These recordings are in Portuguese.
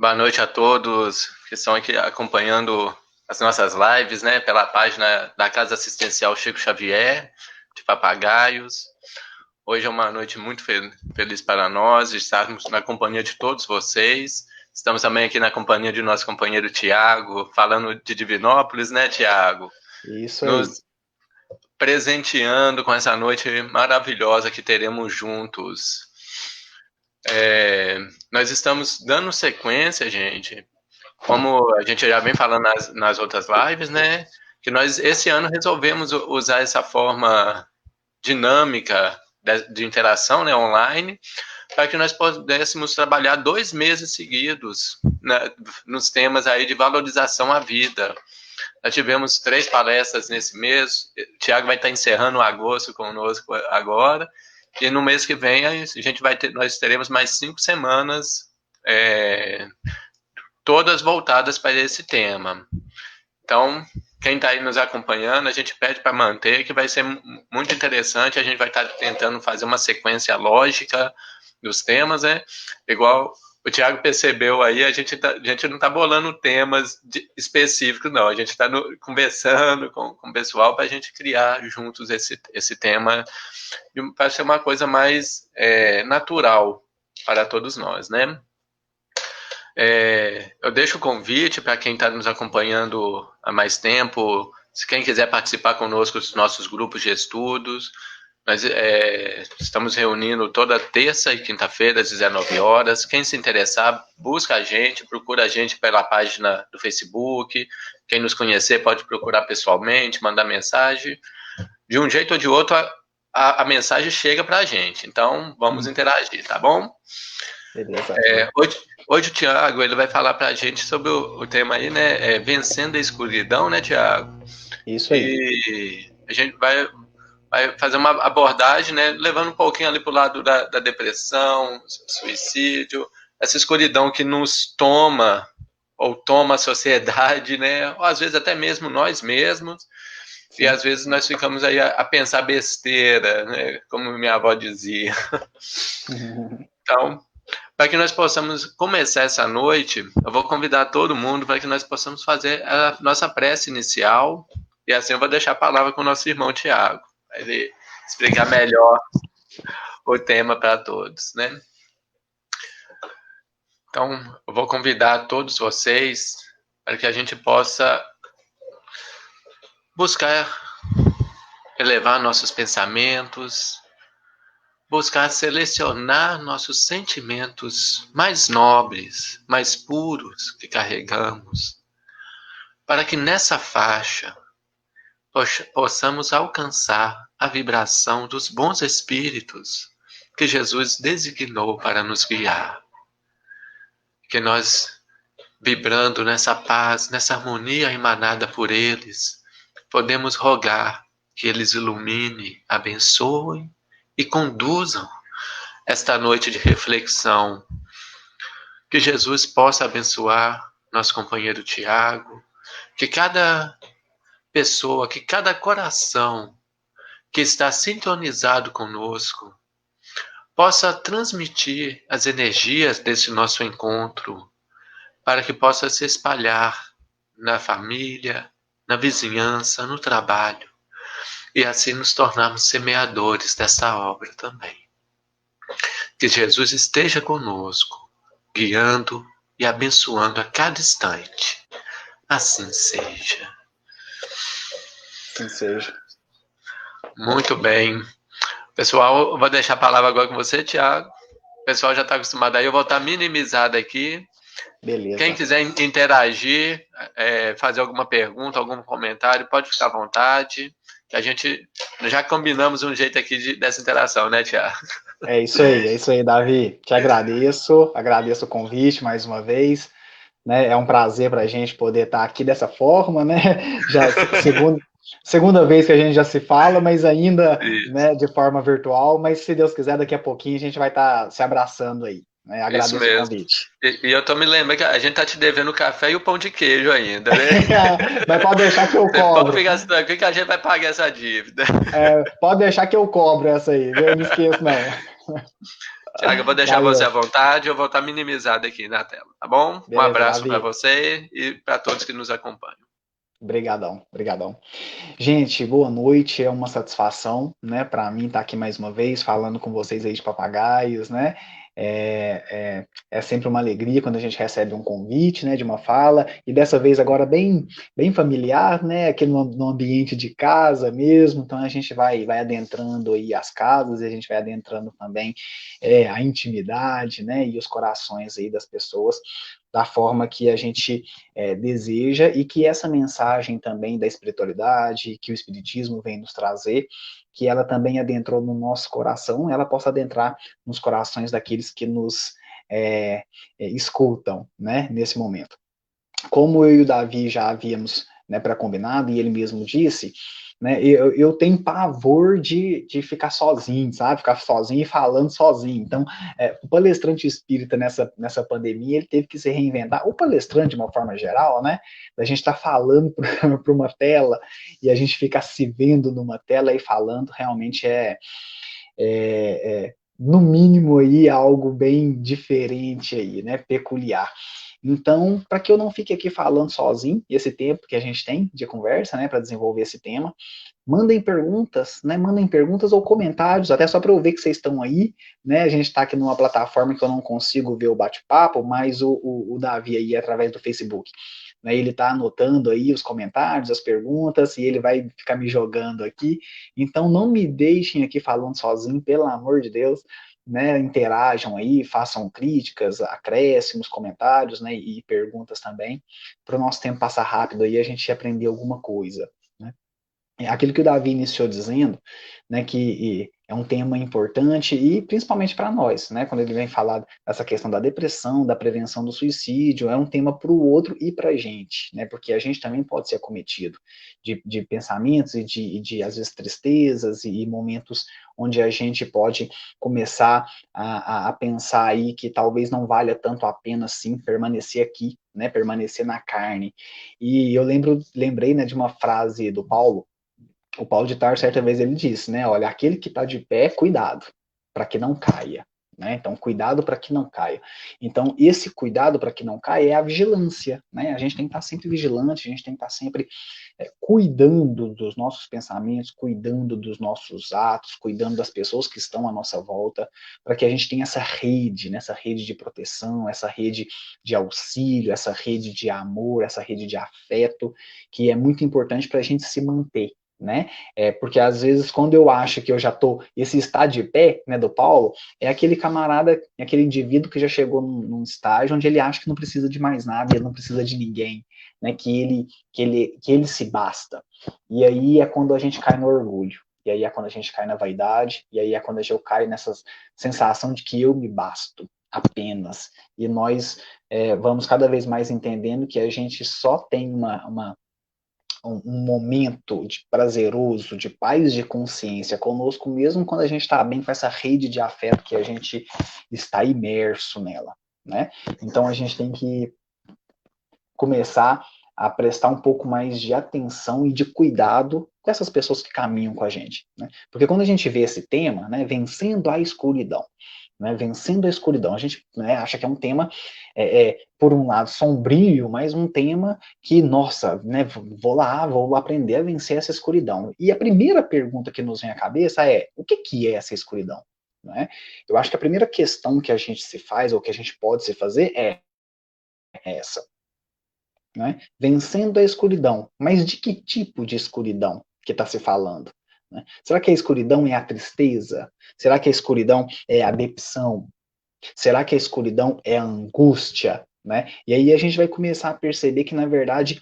Boa noite a todos que estão aqui acompanhando as nossas lives, né, pela página da Casa Assistencial Chico Xavier, de Papagaios. Hoje é uma noite muito feliz para nós, estarmos na companhia de todos vocês. Estamos também aqui na companhia de nosso companheiro Tiago, falando de Divinópolis, né, Tiago? Isso aí. Nos presenteando com essa noite maravilhosa que teremos juntos. Nós estamos dando sequência, gente, como a gente já vem falando nas outras lives, né? Que nós, esse ano, resolvemos usar essa forma dinâmica de interação, né, online, para que nós pudéssemos trabalhar 2 meses seguidos, né, nos temas aí de valorização à vida. Nós tivemos 3 palestras nesse mês, o Tiago vai estar encerrando o agosto conosco agora, e no mês que vem nós teremos mais 5 semanas, todas voltadas para esse tema. Então, quem está aí nos acompanhando, a gente pede para manter, que vai ser muito interessante. A gente vai estar tentando fazer uma sequência lógica dos temas, né? Igual o Tiago percebeu aí, a gente não está bolando temas específicos, não. A gente está conversando com o pessoal para a gente criar juntos esse tema, para ser uma coisa mais natural para todos nós, né? Eu deixo o convite para quem está nos acompanhando há mais tempo, se quem quiser participar conosco dos nossos grupos de estudos. Nós estamos reunindo toda terça e quinta-feira, às 19 horas. Quem se interessar, busca a gente, procura a gente pela página do Facebook. Quem nos conhecer pode procurar pessoalmente, mandar mensagem. De um jeito ou de outro, a mensagem chega para a gente. Então, vamos interagir, tá bom? Beleza. Hoje o Tiago ele vai falar para a gente sobre o tema aí, né? Vencendo a escuridão, né, Tiago? Isso aí. E a gente vai fazer uma abordagem, né? Levando um pouquinho ali para o lado da depressão, suicídio, essa escuridão que nos toma, ou toma a sociedade, né? Ou às vezes até mesmo nós mesmos. E Sim. às vezes nós ficamos aí a pensar besteira, né? Como minha avó dizia. Então, para que nós possamos começar essa noite, eu vou convidar todo mundo para que nós possamos fazer a nossa prece inicial, e assim eu vou deixar a palavra com o nosso irmão Tiago, para ele explicar melhor o tema para todos, né? Então, eu vou convidar todos vocês para que a gente possa buscar elevar nossos pensamentos, buscar selecionar nossos sentimentos mais nobres, mais puros que carregamos, para que nessa faixa possamos alcançar a vibração dos bons espíritos que Jesus designou para nos guiar. Que nós, vibrando nessa paz, nessa harmonia emanada por eles, podemos rogar que eles iluminem, abençoem e conduzam esta noite de reflexão. Que Jesus possa abençoar nosso companheiro Tiago, que cada pessoa, que cada coração que está sintonizado conosco possa transmitir as energias desse nosso encontro para que possa se espalhar na família, na vizinhança, no trabalho e assim nos tornarmos semeadores dessa obra também. Que Jesus esteja conosco, guiando e abençoando a cada instante. Assim seja. Assim seja. Muito bem. Pessoal, eu vou deixar a palavra agora com você, Tiago. O pessoal já está acostumado aí, eu vou estar minimizado aqui. Quem Beleza. quiser interagir, fazer alguma pergunta, algum comentário, pode ficar à vontade. Que a gente já combinamos um jeito aqui dessa interação, né, Tiago? É isso aí, Davi. Te agradeço o convite mais uma vez, né? É um prazer para a gente poder estar aqui dessa forma, né? Já segunda vez que a gente já se fala, mas ainda, né, de forma virtual. Mas se Deus quiser, daqui a pouquinho a gente vai estar se abraçando aí, né? Isso Agradeço o mesmo. convite. E eu tô me lembrando que a gente tá te devendo o café e o pão de queijo ainda, né? Mas pode deixar que eu Você pode cobro. ficar tranquilo que a gente vai pagar essa dívida. Pode deixar que eu cobro essa aí, viu? Eu não esqueço, não. Tiago, eu vou deixar Valeu. você à vontade, eu vou estar minimizado aqui na tela, tá bom? Um Beleza, abraço para Davi. você e para todos que nos acompanham. Obrigadão, obrigadão. Gente, boa noite, é uma satisfação, né, para mim estar aqui mais uma vez falando com vocês aí de papagaios, né, é sempre uma alegria quando a gente recebe um convite, né, de uma fala, e dessa vez agora bem familiar, né, aqui no ambiente de casa mesmo, então a gente vai adentrando aí as casas, e a gente vai adentrando também a intimidade, né, e os corações aí das pessoas, da forma que a gente deseja, e que essa mensagem também da espiritualidade, que o Espiritismo vem nos trazer, que ela também adentrou no nosso coração, ela possa adentrar nos corações daqueles que nos escutam, né, nesse momento. Como eu e o Davi já havíamos, né, pré-combinado, e ele mesmo disse, né, eu tenho pavor de ficar sozinho, sabe? Ficar sozinho e falando sozinho. Então, o palestrante espírita nessa pandemia, ele teve que se reinventar. O palestrante, de uma forma geral, né? A gente está falando para uma tela e a gente fica se vendo numa tela e falando, realmente no mínimo aí algo bem diferente aí, né? Peculiar. Então, para que eu não fique aqui falando sozinho, esse tempo que a gente tem de conversa, né, para desenvolver esse tema, mandem perguntas, né? Mandem perguntas ou comentários, até só para eu ver que vocês estão aí, né? A gente está aqui numa plataforma que eu não consigo ver o bate-papo, mas o Davi aí através do Facebook, né? Ele está anotando aí os comentários, as perguntas, e ele vai ficar me jogando aqui. Então não me deixem aqui falando sozinho, pelo amor de Deus. Né, interajam aí, façam críticas, acréscimos, comentários, né, e perguntas também, para o nosso tempo passar rápido aí, a gente aprender alguma coisa. Né? Aquilo que o Davi iniciou dizendo, né, que é um tema importante e principalmente para nós, né, quando ele vem falar dessa questão da depressão, da prevenção do suicídio, é um tema para o outro e para a gente, né, porque a gente também pode ser acometido de pensamentos e de, às vezes, tristezas e momentos onde a gente pode começar a pensar aí que talvez não valha tanto a pena, assim, permanecer aqui, né, permanecer na carne. E eu lembrei, né, de uma frase do Paulo, o Paulo de Tarso, certa vez, ele disse, né, olha, aquele que está de pé, cuidado, para que não caia. Né? Então, cuidado para que não caia. Então, esse cuidado para que não caia é a vigilância. Né? A gente tem que estar sempre vigilante, a gente tem que estar sempre cuidando dos nossos pensamentos, cuidando dos nossos atos, cuidando das pessoas que estão à nossa volta, para que a gente tenha essa rede, né? Essa rede de proteção, essa rede de auxílio, essa rede de amor, essa rede de afeto, que é muito importante para a gente se manter. Né? Porque às vezes quando eu acho que eu já tô, esse estar de pé, né, do Paulo, é aquele camarada, aquele indivíduo que já chegou num estágio onde ele acha que não precisa de mais nada, ele não precisa de ninguém, né, que ele se basta. E aí é quando a gente cai no orgulho, e aí é quando a gente cai na vaidade, e aí é quando a gente cai nessa sensação de que eu me basto apenas. E nós vamos cada vez mais entendendo que a gente só tem um momento de prazeroso, de paz de consciência conosco mesmo quando a gente está bem com essa rede de afeto que a gente está imerso nela, né? Então a gente tem que começar a prestar um pouco mais de atenção e de cuidado com essas pessoas que caminham com a gente, né? Porque quando a gente vê esse tema, né, vencendo a escuridão, né, vencendo a escuridão, a gente, né, acha que é um tema, por um lado, sombrio, mas um tema que, nossa, né, vou lá aprender a vencer essa escuridão. E a primeira pergunta que nos vem à cabeça é, o que é essa escuridão? Né? Eu acho que a primeira questão que a gente se faz, ou que a gente pode se fazer, é essa. Né? Vencendo a escuridão. Mas de que tipo de escuridão que está se falando? Né? Será que a escuridão é a tristeza? Será que a escuridão é a depressão? Será que a escuridão é a angústia? Né? E aí a gente vai começar a perceber que, na verdade,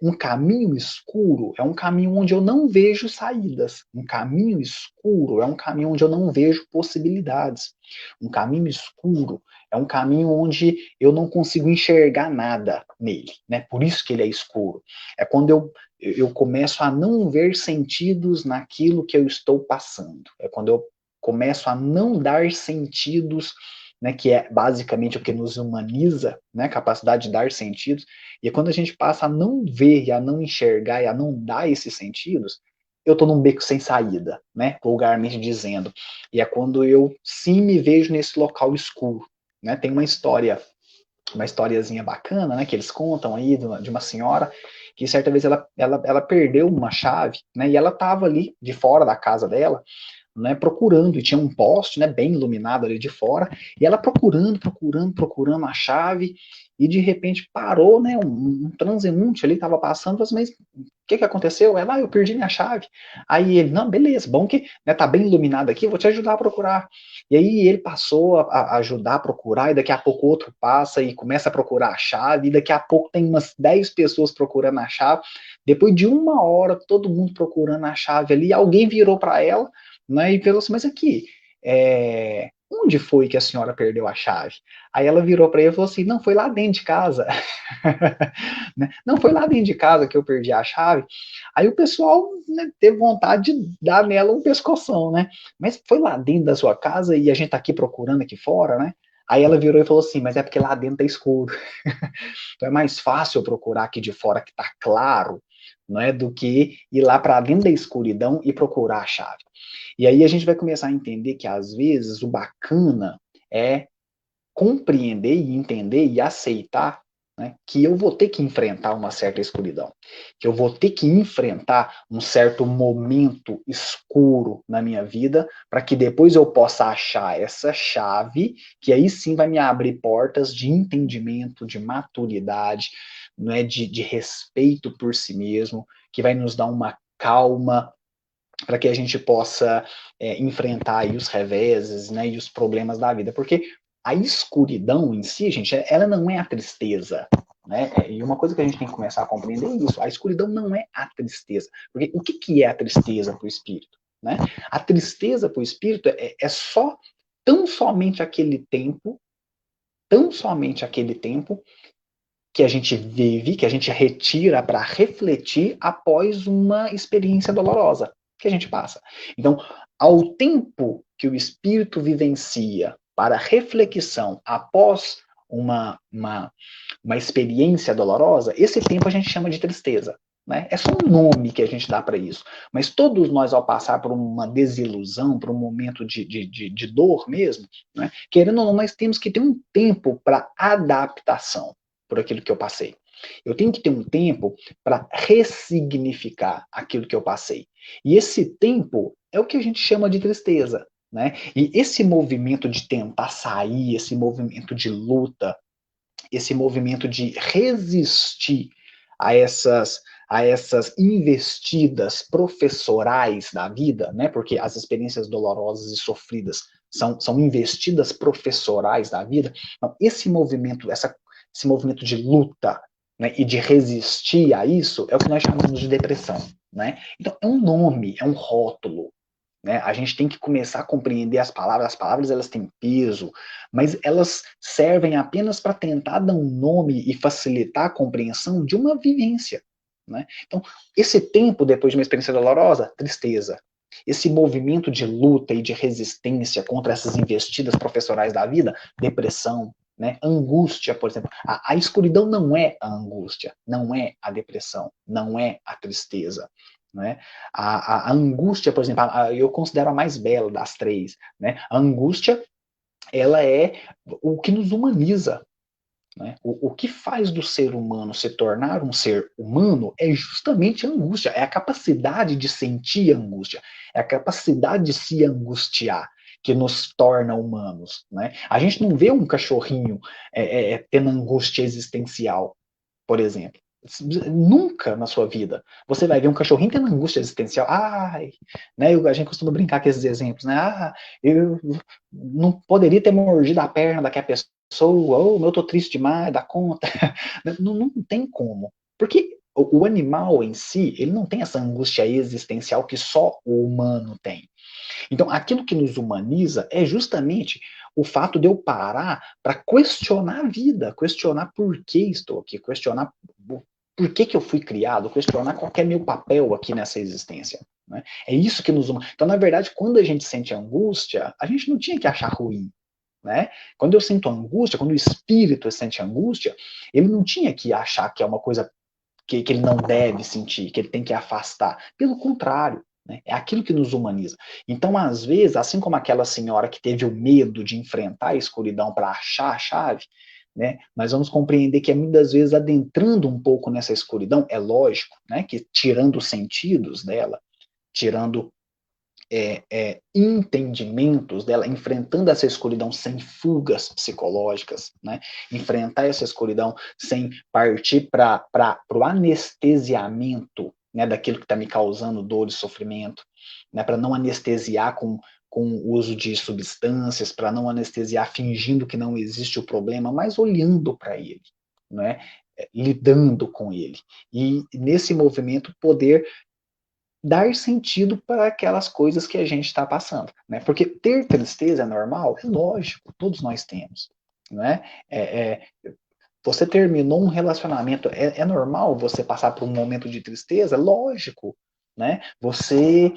um caminho escuro é um caminho onde eu não vejo saídas. Um caminho escuro é um caminho onde eu não vejo possibilidades. Um caminho escuro é um caminho onde eu não consigo enxergar nada nele. Né? Por isso que ele é escuro. É quando eu começo a não ver sentidos naquilo que eu estou passando. É quando eu começo a não dar sentidos, né, que é basicamente o que nos humaniza, né, a capacidade de dar sentidos, e é quando a gente passa a não ver, e a não enxergar, e a não dar esses sentidos, eu tô num beco sem saída, né, vulgarmente dizendo. E é quando eu sim me vejo nesse local escuro, né? Tem uma historiazinha bacana, né, que eles contam aí de uma senhora que certa vez ela perdeu uma chave, né, e ela estava ali de fora da casa dela, né, procurando, e tinha um poste, né, bem iluminado ali de fora, e ela procurando a chave, e de repente parou, né, um transeunte ali estava passando, falou assim, mas o que aconteceu? Ela, eu perdi minha chave. Aí ele, não, beleza, bom que, né, tá bem iluminado aqui, vou te ajudar a procurar. E aí ele passou a ajudar a procurar, e daqui a pouco outro passa e começa a procurar a chave, e daqui a pouco tem umas 10 pessoas procurando a chave. Depois de uma hora, todo mundo procurando a chave ali, alguém virou para ela, né, e falou assim, mas aqui, onde foi que a senhora perdeu a chave? Aí ela virou para ele e falou assim, não, foi lá dentro de casa. Né? Não, foi lá dentro de casa que eu perdi a chave. Aí o pessoal, né, teve vontade de dar nela um pescoção, né? Mas foi lá dentro da sua casa e a gente tá aqui procurando aqui fora, né? Aí ela virou e falou assim, mas é porque lá dentro tá escuro. Então é mais fácil eu procurar aqui de fora que tá claro, não é, do que ir lá para dentro da escuridão e procurar a chave. E aí a gente vai começar a entender que às vezes o bacana é compreender e entender e aceitar, né, que eu vou ter que enfrentar uma certa escuridão, que eu vou ter que enfrentar um certo momento escuro na minha vida, para que depois eu possa achar essa chave, que aí sim vai me abrir portas de entendimento, de maturidade, né, de respeito por si mesmo, que vai nos dar uma calma para que a gente possa enfrentar aí os reveses, né, e os problemas da vida, porque a escuridão em si, gente, ela não é a tristeza, né? E uma coisa que a gente tem que começar a compreender é isso: a escuridão não é a tristeza, porque o que é a tristeza para o espírito, né? A tristeza para o espírito é só tão somente tão somente aquele tempo que a gente vive, que a gente retira para refletir após uma experiência dolorosa que a gente passa. Então, ao tempo que o espírito vivencia para reflexão após uma experiência dolorosa, esse tempo a gente chama de tristeza. Né? É só um nome que a gente dá para isso. Mas todos nós, ao passar por uma desilusão, por um momento de dor mesmo, né? Querendo ou não, nós temos que ter um tempo para adaptação por aquilo que eu passei. Eu tenho que ter um tempo para ressignificar aquilo que eu passei. E esse tempo é o que a gente chama de tristeza. Né? E esse movimento de tentar sair, esse movimento de luta, esse movimento de resistir a essas investidas professorais da vida, né? Porque as experiências dolorosas e sofridas são investidas professorais da vida. Então, esse movimento de luta, né, e de resistir a isso é o que nós chamamos de depressão. Né? Então, é um nome, é um rótulo. Né? A gente tem que começar a compreender as palavras elas têm peso, mas elas servem apenas para tentar dar um nome e facilitar a compreensão de uma vivência. Né? Então, esse tempo depois de uma experiência dolorosa, tristeza. Esse movimento de luta e de resistência contra essas investidas professorais da vida, depressão. Né? Angústia, por exemplo. A escuridão não é a angústia, não é a depressão, não é a tristeza. Né? A angústia, por exemplo, eu considero a mais bela das três. Né? A angústia, ela é o que nos humaniza. Né? O que faz do ser humano se tornar um ser humano é justamente a angústia, é a capacidade de sentir angústia, é a capacidade de se angustiar que nos torna humanos. Né? A gente não vê um cachorrinho tendo angústia existencial, por exemplo. Nunca na sua vida você vai ver um cachorrinho tendo angústia existencial. Ai, né? A gente costuma brincar com esses exemplos, né? Ah, eu não poderia ter mordido a perna daquela pessoa, ou eu tô triste demais, dá conta. Não tem como. Porque o animal em si, ele não tem essa angústia existencial que só o humano tem. Então, aquilo que nos humaniza é justamente o fato de eu parar para questionar a vida, questionar por que estou aqui, questionar por que eu fui criado, questionar qual é meu papel aqui nessa existência. Né? É isso que nos humaniza. Então, na verdade, quando a gente sente angústia, a gente não tinha que achar ruim. Né? Quando eu sinto angústia, quando o espírito sente angústia, ele não tinha que achar que é uma coisa que ele não deve sentir, que ele tem que afastar. Pelo contrário, né? É aquilo que nos humaniza. Então, às vezes, assim como aquela senhora que teve o medo de enfrentar a escuridão para achar a chave, né, nós vamos compreender que muitas vezes adentrando um pouco nessa escuridão, é lógico, né, que tirando os sentidos dela, tirando entendimentos dela, enfrentando essa escuridão sem fugas psicológicas, né? Enfrentar essa escuridão sem partir para o anestesiamento, né, daquilo que está me causando dor e sofrimento, né, para não anestesiar com o uso de substâncias, para não anestesiar fingindo que não existe o problema, mas olhando para ele, né? Lidando com ele. E nesse movimento poder dar sentido para aquelas coisas que a gente está passando, né? Porque ter tristeza é normal, é lógico, todos nós temos, né? Você terminou um relacionamento, é normal você passar por um momento de tristeza, lógico, né? Você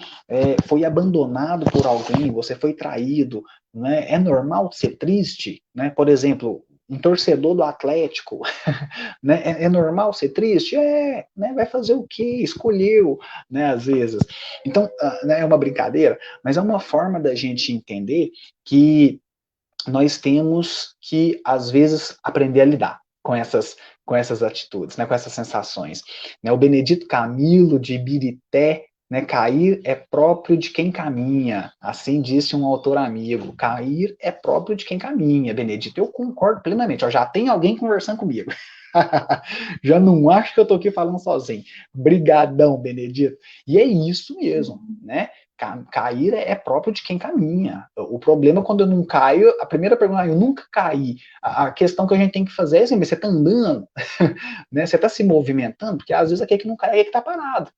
foi abandonado por alguém, você foi traído, né? É normal ser triste, né? Por exemplo, um torcedor do Atlético, né? É normal ser triste? Né? Vai fazer o quê? Escolheu, né? Às vezes. Então, né, é uma brincadeira, mas é uma forma da gente entender que nós temos que, às vezes, aprender a lidar com essas atitudes, né, com essas sensações. Né, o Benedito Camilo de Ibirité, né, cair é próprio de quem caminha, assim disse um autor amigo, cair é próprio de quem caminha, Benedito, eu concordo plenamente, ó, já tem alguém conversando comigo, já não acho que eu tô aqui falando sozinho, brigadão, Benedito, e é isso mesmo, né, cair é próprio de quem caminha. O problema é quando eu não caio, a primeira pergunta, eu nunca caí. A questão que a gente tem que fazer é assim, você está andando, né? Você está se movimentando, porque às vezes aquele que não cai é que está parado.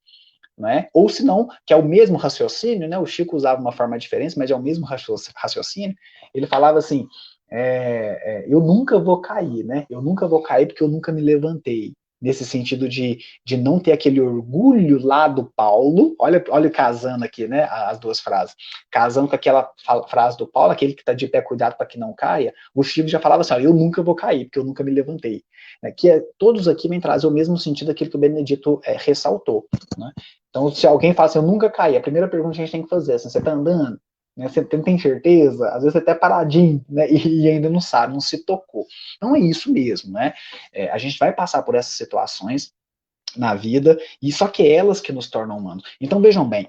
Né? Ou se não, que é o mesmo raciocínio, né? O Chico usava uma forma diferente, mas é o mesmo raciocínio. Ele falava assim: eu nunca vou cair, né? Eu nunca vou cair porque eu nunca me levantei. Nesse sentido de não ter aquele orgulho lá do Paulo, olha casando aqui, né? As duas frases. Casando com aquela frase do Paulo, aquele que está de pé, cuidado para que não caia, o Chico já falava assim: eu nunca vou cair, porque eu nunca me levantei. Que todos aqui vêm trazer o mesmo sentido daquilo que o Benedito ressaltou. Né? Então, se alguém fala assim, eu nunca caí, a primeira pergunta que a gente tem que fazer é assim, você está andando? Né, você tem certeza? Às vezes você até paradinho, né, e ainda não sabe, não se tocou. Então é isso mesmo, né? A gente vai passar por essas situações na vida, e só que é elas que nos tornam humanos. Então vejam bem,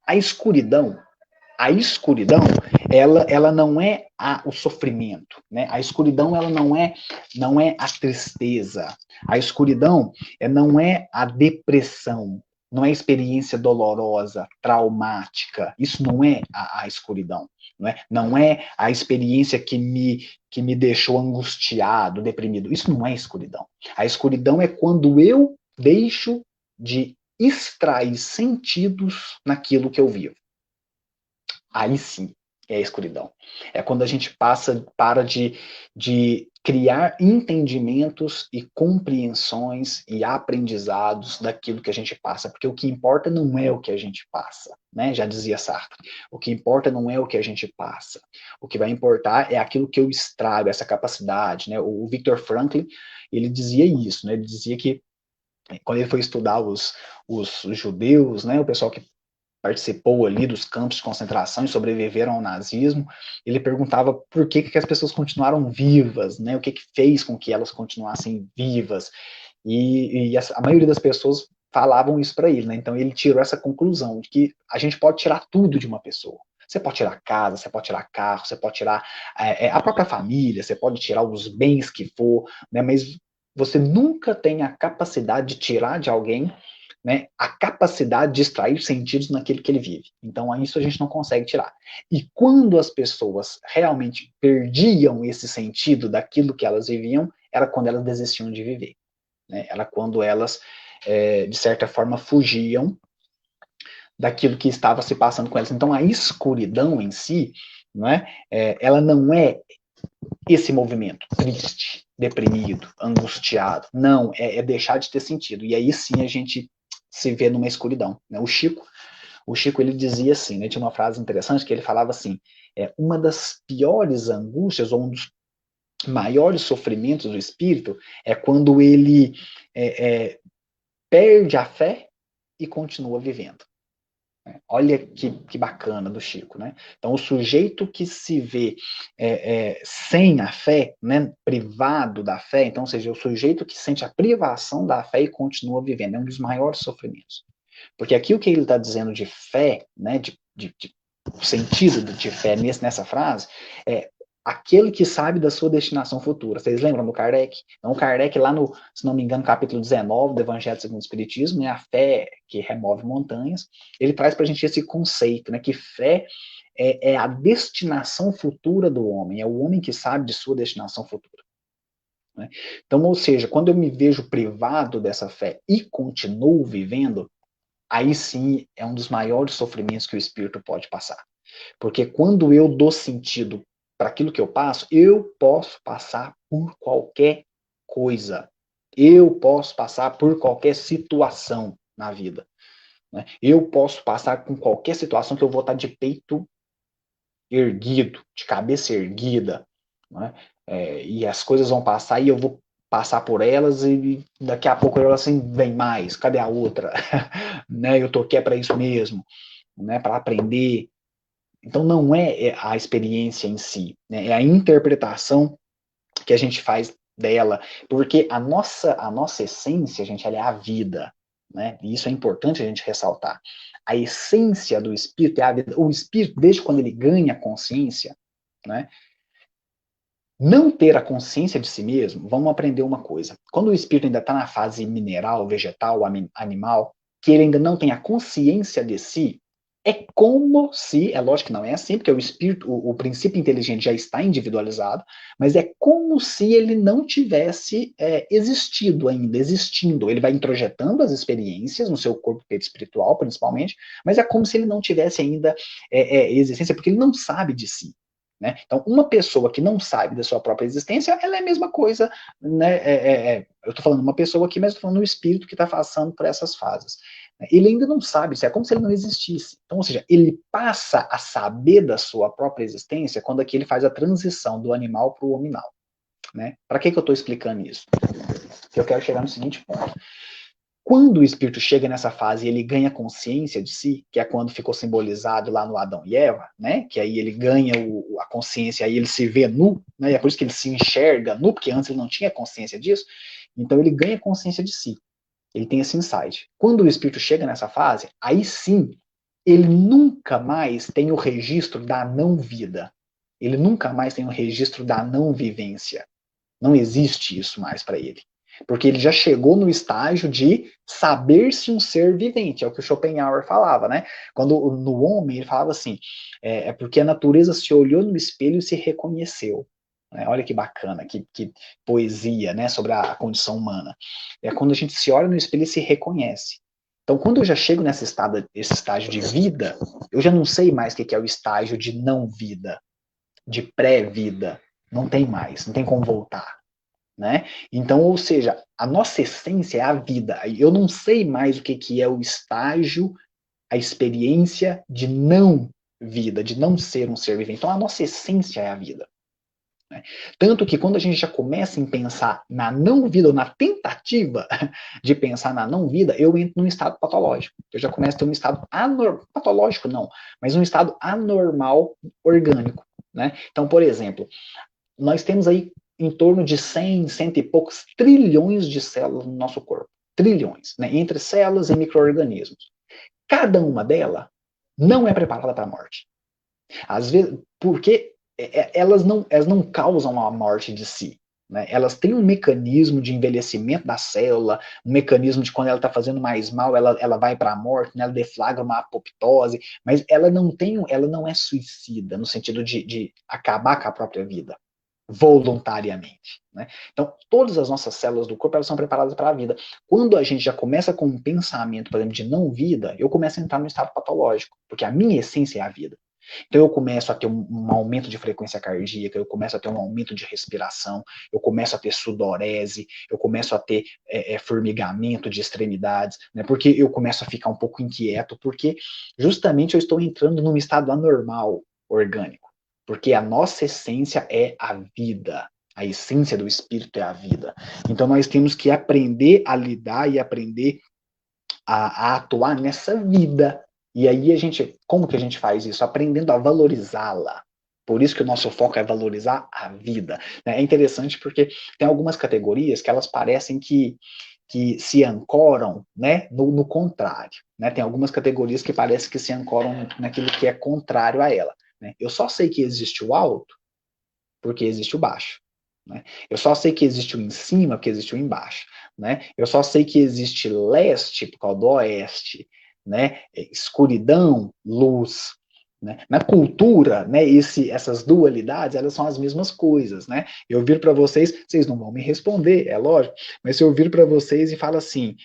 a escuridão, ela não é o sofrimento, né? A escuridão, ela não é a tristeza. A escuridão não é a depressão, não é a experiência dolorosa, traumática. Isso não é a escuridão, não é? Não é a experiência que me deixou angustiado, deprimido. Isso não é escuridão. A escuridão é quando eu deixo de extrair sentidos naquilo que eu vivo. Aí sim é a escuridão. É quando a gente para de criar entendimentos e compreensões e aprendizados daquilo que a gente passa, porque o que importa não é o que a gente passa, né? Já dizia Sartre. O que importa não é o que a gente passa. O que vai importar é aquilo que eu extrago, essa capacidade, né? O Viktor Frankl, ele dizia isso, né? Ele dizia que quando ele foi estudar os judeus, né, o pessoal que participou ali dos campos de concentração e sobreviveram ao nazismo, ele perguntava por que as pessoas continuaram vivas, né? O que fez com que elas continuassem vivas. E a maioria das pessoas falavam isso para ele, né? Então ele tirou essa conclusão de que a gente pode tirar tudo de uma pessoa. Você pode tirar casa, você pode tirar carro, você pode tirar a própria família, você pode tirar os bens que for, né? Mas você nunca tem a capacidade de tirar de alguém, né, a capacidade de extrair sentidos naquilo que ele vive. Então, isso a gente não consegue tirar. E quando as pessoas realmente perdiam esse sentido daquilo que elas viviam, era quando elas desistiam de viver. Né? Era quando elas, de certa forma, fugiam daquilo que estava se passando com elas. Então, a escuridão em si, não é? Ela não é esse movimento triste, deprimido, angustiado. Não, é deixar de ter sentido. E aí sim a gente se vê numa escuridão. Né? O Chico ele dizia assim, né, tinha uma frase interessante que ele falava assim, uma das piores angústias ou um dos maiores sofrimentos do espírito é quando ele perde a fé e continua vivendo. Olha que bacana do Chico, né? Então, o sujeito que se vê sem a fé, né, privado da fé, então, ou seja, o sujeito que sente a privação da fé e continua vivendo, é um dos maiores sofrimentos. Porque aqui o que ele está dizendo de fé, né, o sentido de fé nessa frase, é aquele que sabe da sua destinação futura. Vocês lembram do Kardec? Então, o Kardec, lá no, se não me engano, capítulo 19 do Evangelho segundo o Espiritismo, né, a fé que remove montanhas, ele traz para a gente esse conceito, né, que fé é a destinação futura do homem, é o homem que sabe de sua destinação futura. Né? Então, ou seja, quando eu me vejo privado dessa fé e continuo vivendo, aí sim é um dos maiores sofrimentos que o espírito pode passar. Porque quando eu dou sentido para aquilo que eu passo, eu posso passar por qualquer coisa. Eu posso passar por qualquer situação na vida. Né? Eu posso passar com qualquer situação que eu vou estar de peito erguido, de cabeça erguida. Né? E as coisas vão passar e eu vou passar por elas e daqui a pouco eu assim, vem mais, cadê a outra? Né? Eu tô aqui para isso mesmo, né? Para aprender. Então não é a experiência em si, né? É a interpretação que a gente faz dela, porque a nossa essência, gente, ela é a vida, né? E isso é importante a gente ressaltar. A essência do espírito é a vida. O espírito, desde quando ele ganha consciência, né? Não ter a consciência de si mesmo, vamos aprender uma coisa. Quando o espírito ainda está na fase mineral, vegetal, animal, que ele ainda não tem a consciência de si, é como se, é lógico que não é assim, porque o espírito, o princípio inteligente já está individualizado, mas é como se ele não tivesse existido ainda, existindo. Ele vai introjetando as experiências no seu corpo espiritual, principalmente, mas é como se ele não tivesse ainda existência, porque ele não sabe de si. Né? Então, uma pessoa que não sabe da sua própria existência, ela é a mesma coisa, né? Eu estou falando uma pessoa aqui, mas estou falando o espírito que está passando por essas fases. Ele ainda não sabe, isso é como se ele não existisse. Então, ou seja, ele passa a saber da sua própria existência quando aqui ele faz a transição do animal para o hominal. Né? Para que eu estou explicando isso? Porque eu quero chegar no seguinte ponto. Quando o espírito chega nessa fase e ele ganha consciência de si, que é quando ficou simbolizado lá no Adão e Eva, né? Que aí ele ganha a consciência, aí ele se vê nu, né? E é por isso que ele se enxerga nu, porque antes ele não tinha consciência disso. Então ele ganha consciência de si. Ele tem esse insight. Quando o espírito chega nessa fase, aí sim, ele nunca mais tem o registro da não vida. Ele nunca mais tem o registro da não vivência. Não existe isso mais para ele. Porque ele já chegou no estágio de saber-se um ser vivente, é o que o Schopenhauer falava, né? Quando no homem ele falava assim, porque a natureza se olhou no espelho e se reconheceu. Né? Olha que bacana, que poesia, né, sobre a condição humana. É quando a gente se olha no espelho e se reconhece. Então, quando eu já chego nesse estágio de vida, eu já não sei mais o que é o estágio de não vida, de pré-vida. Não tem mais, não tem como voltar. Né? Então, ou seja, a nossa essência é a vida. Eu não sei mais o que é o estágio, a experiência de não vida, de não ser um ser vivente. Então, a nossa essência é a vida. Né? Tanto que quando a gente já começa a pensar na não vida, ou na tentativa de pensar na não vida, eu entro num estado patológico. Eu já começo a ter um estado patológico, não, mas um estado anormal orgânico. Né? Então, por exemplo, nós temos aí em torno de 100, cento e poucos trilhões de células no nosso corpo. Trilhões, né? Entre células e micro-organismos. Cada uma delas não é preparada para a morte. Às vezes, porque elas não causam a morte de si. Né? Elas têm um mecanismo de envelhecimento da célula, um mecanismo de quando ela está fazendo mais mal, ela vai para a morte, né? Ela deflagra uma apoptose, mas ela não é suicida, no sentido de acabar com a própria vida voluntariamente. Né? Então, todas as nossas células do corpo elas são preparadas para a vida. Quando a gente já começa com um pensamento, por exemplo, de não vida, eu começo a entrar no estado patológico, porque a minha essência é a vida. Então eu começo a ter um aumento de frequência cardíaca, eu começo a ter um aumento de respiração, eu começo a ter sudorese, eu começo a ter formigamento de extremidades, né? Porque eu começo a ficar um pouco inquieto, porque justamente eu estou entrando num estado anormal orgânico. Porque a nossa essência é a vida. A essência do espírito é a vida. Então nós temos que aprender a lidar e aprender a atuar nessa vida, E aí como que a gente faz isso? Aprendendo a valorizá-la. Por isso que o nosso foco é valorizar a vida. Né? É interessante porque tem algumas categorias que elas parecem que se ancoram, né, no contrário. Né? Tem algumas categorias que parecem que se ancoram naquilo que é contrário a ela. Né? Eu só sei que existe o alto porque existe o baixo. Né? Eu só sei que existe o em cima porque existe o embaixo. Né? Eu só sei que existe leste por causa do oeste. Né? Escuridão, luz. Né? Na cultura, né, essas dualidades, elas são as mesmas coisas. Né? Eu viro para vocês, vocês não vão me responder, é lógico, mas se eu viro para vocês e falo assim,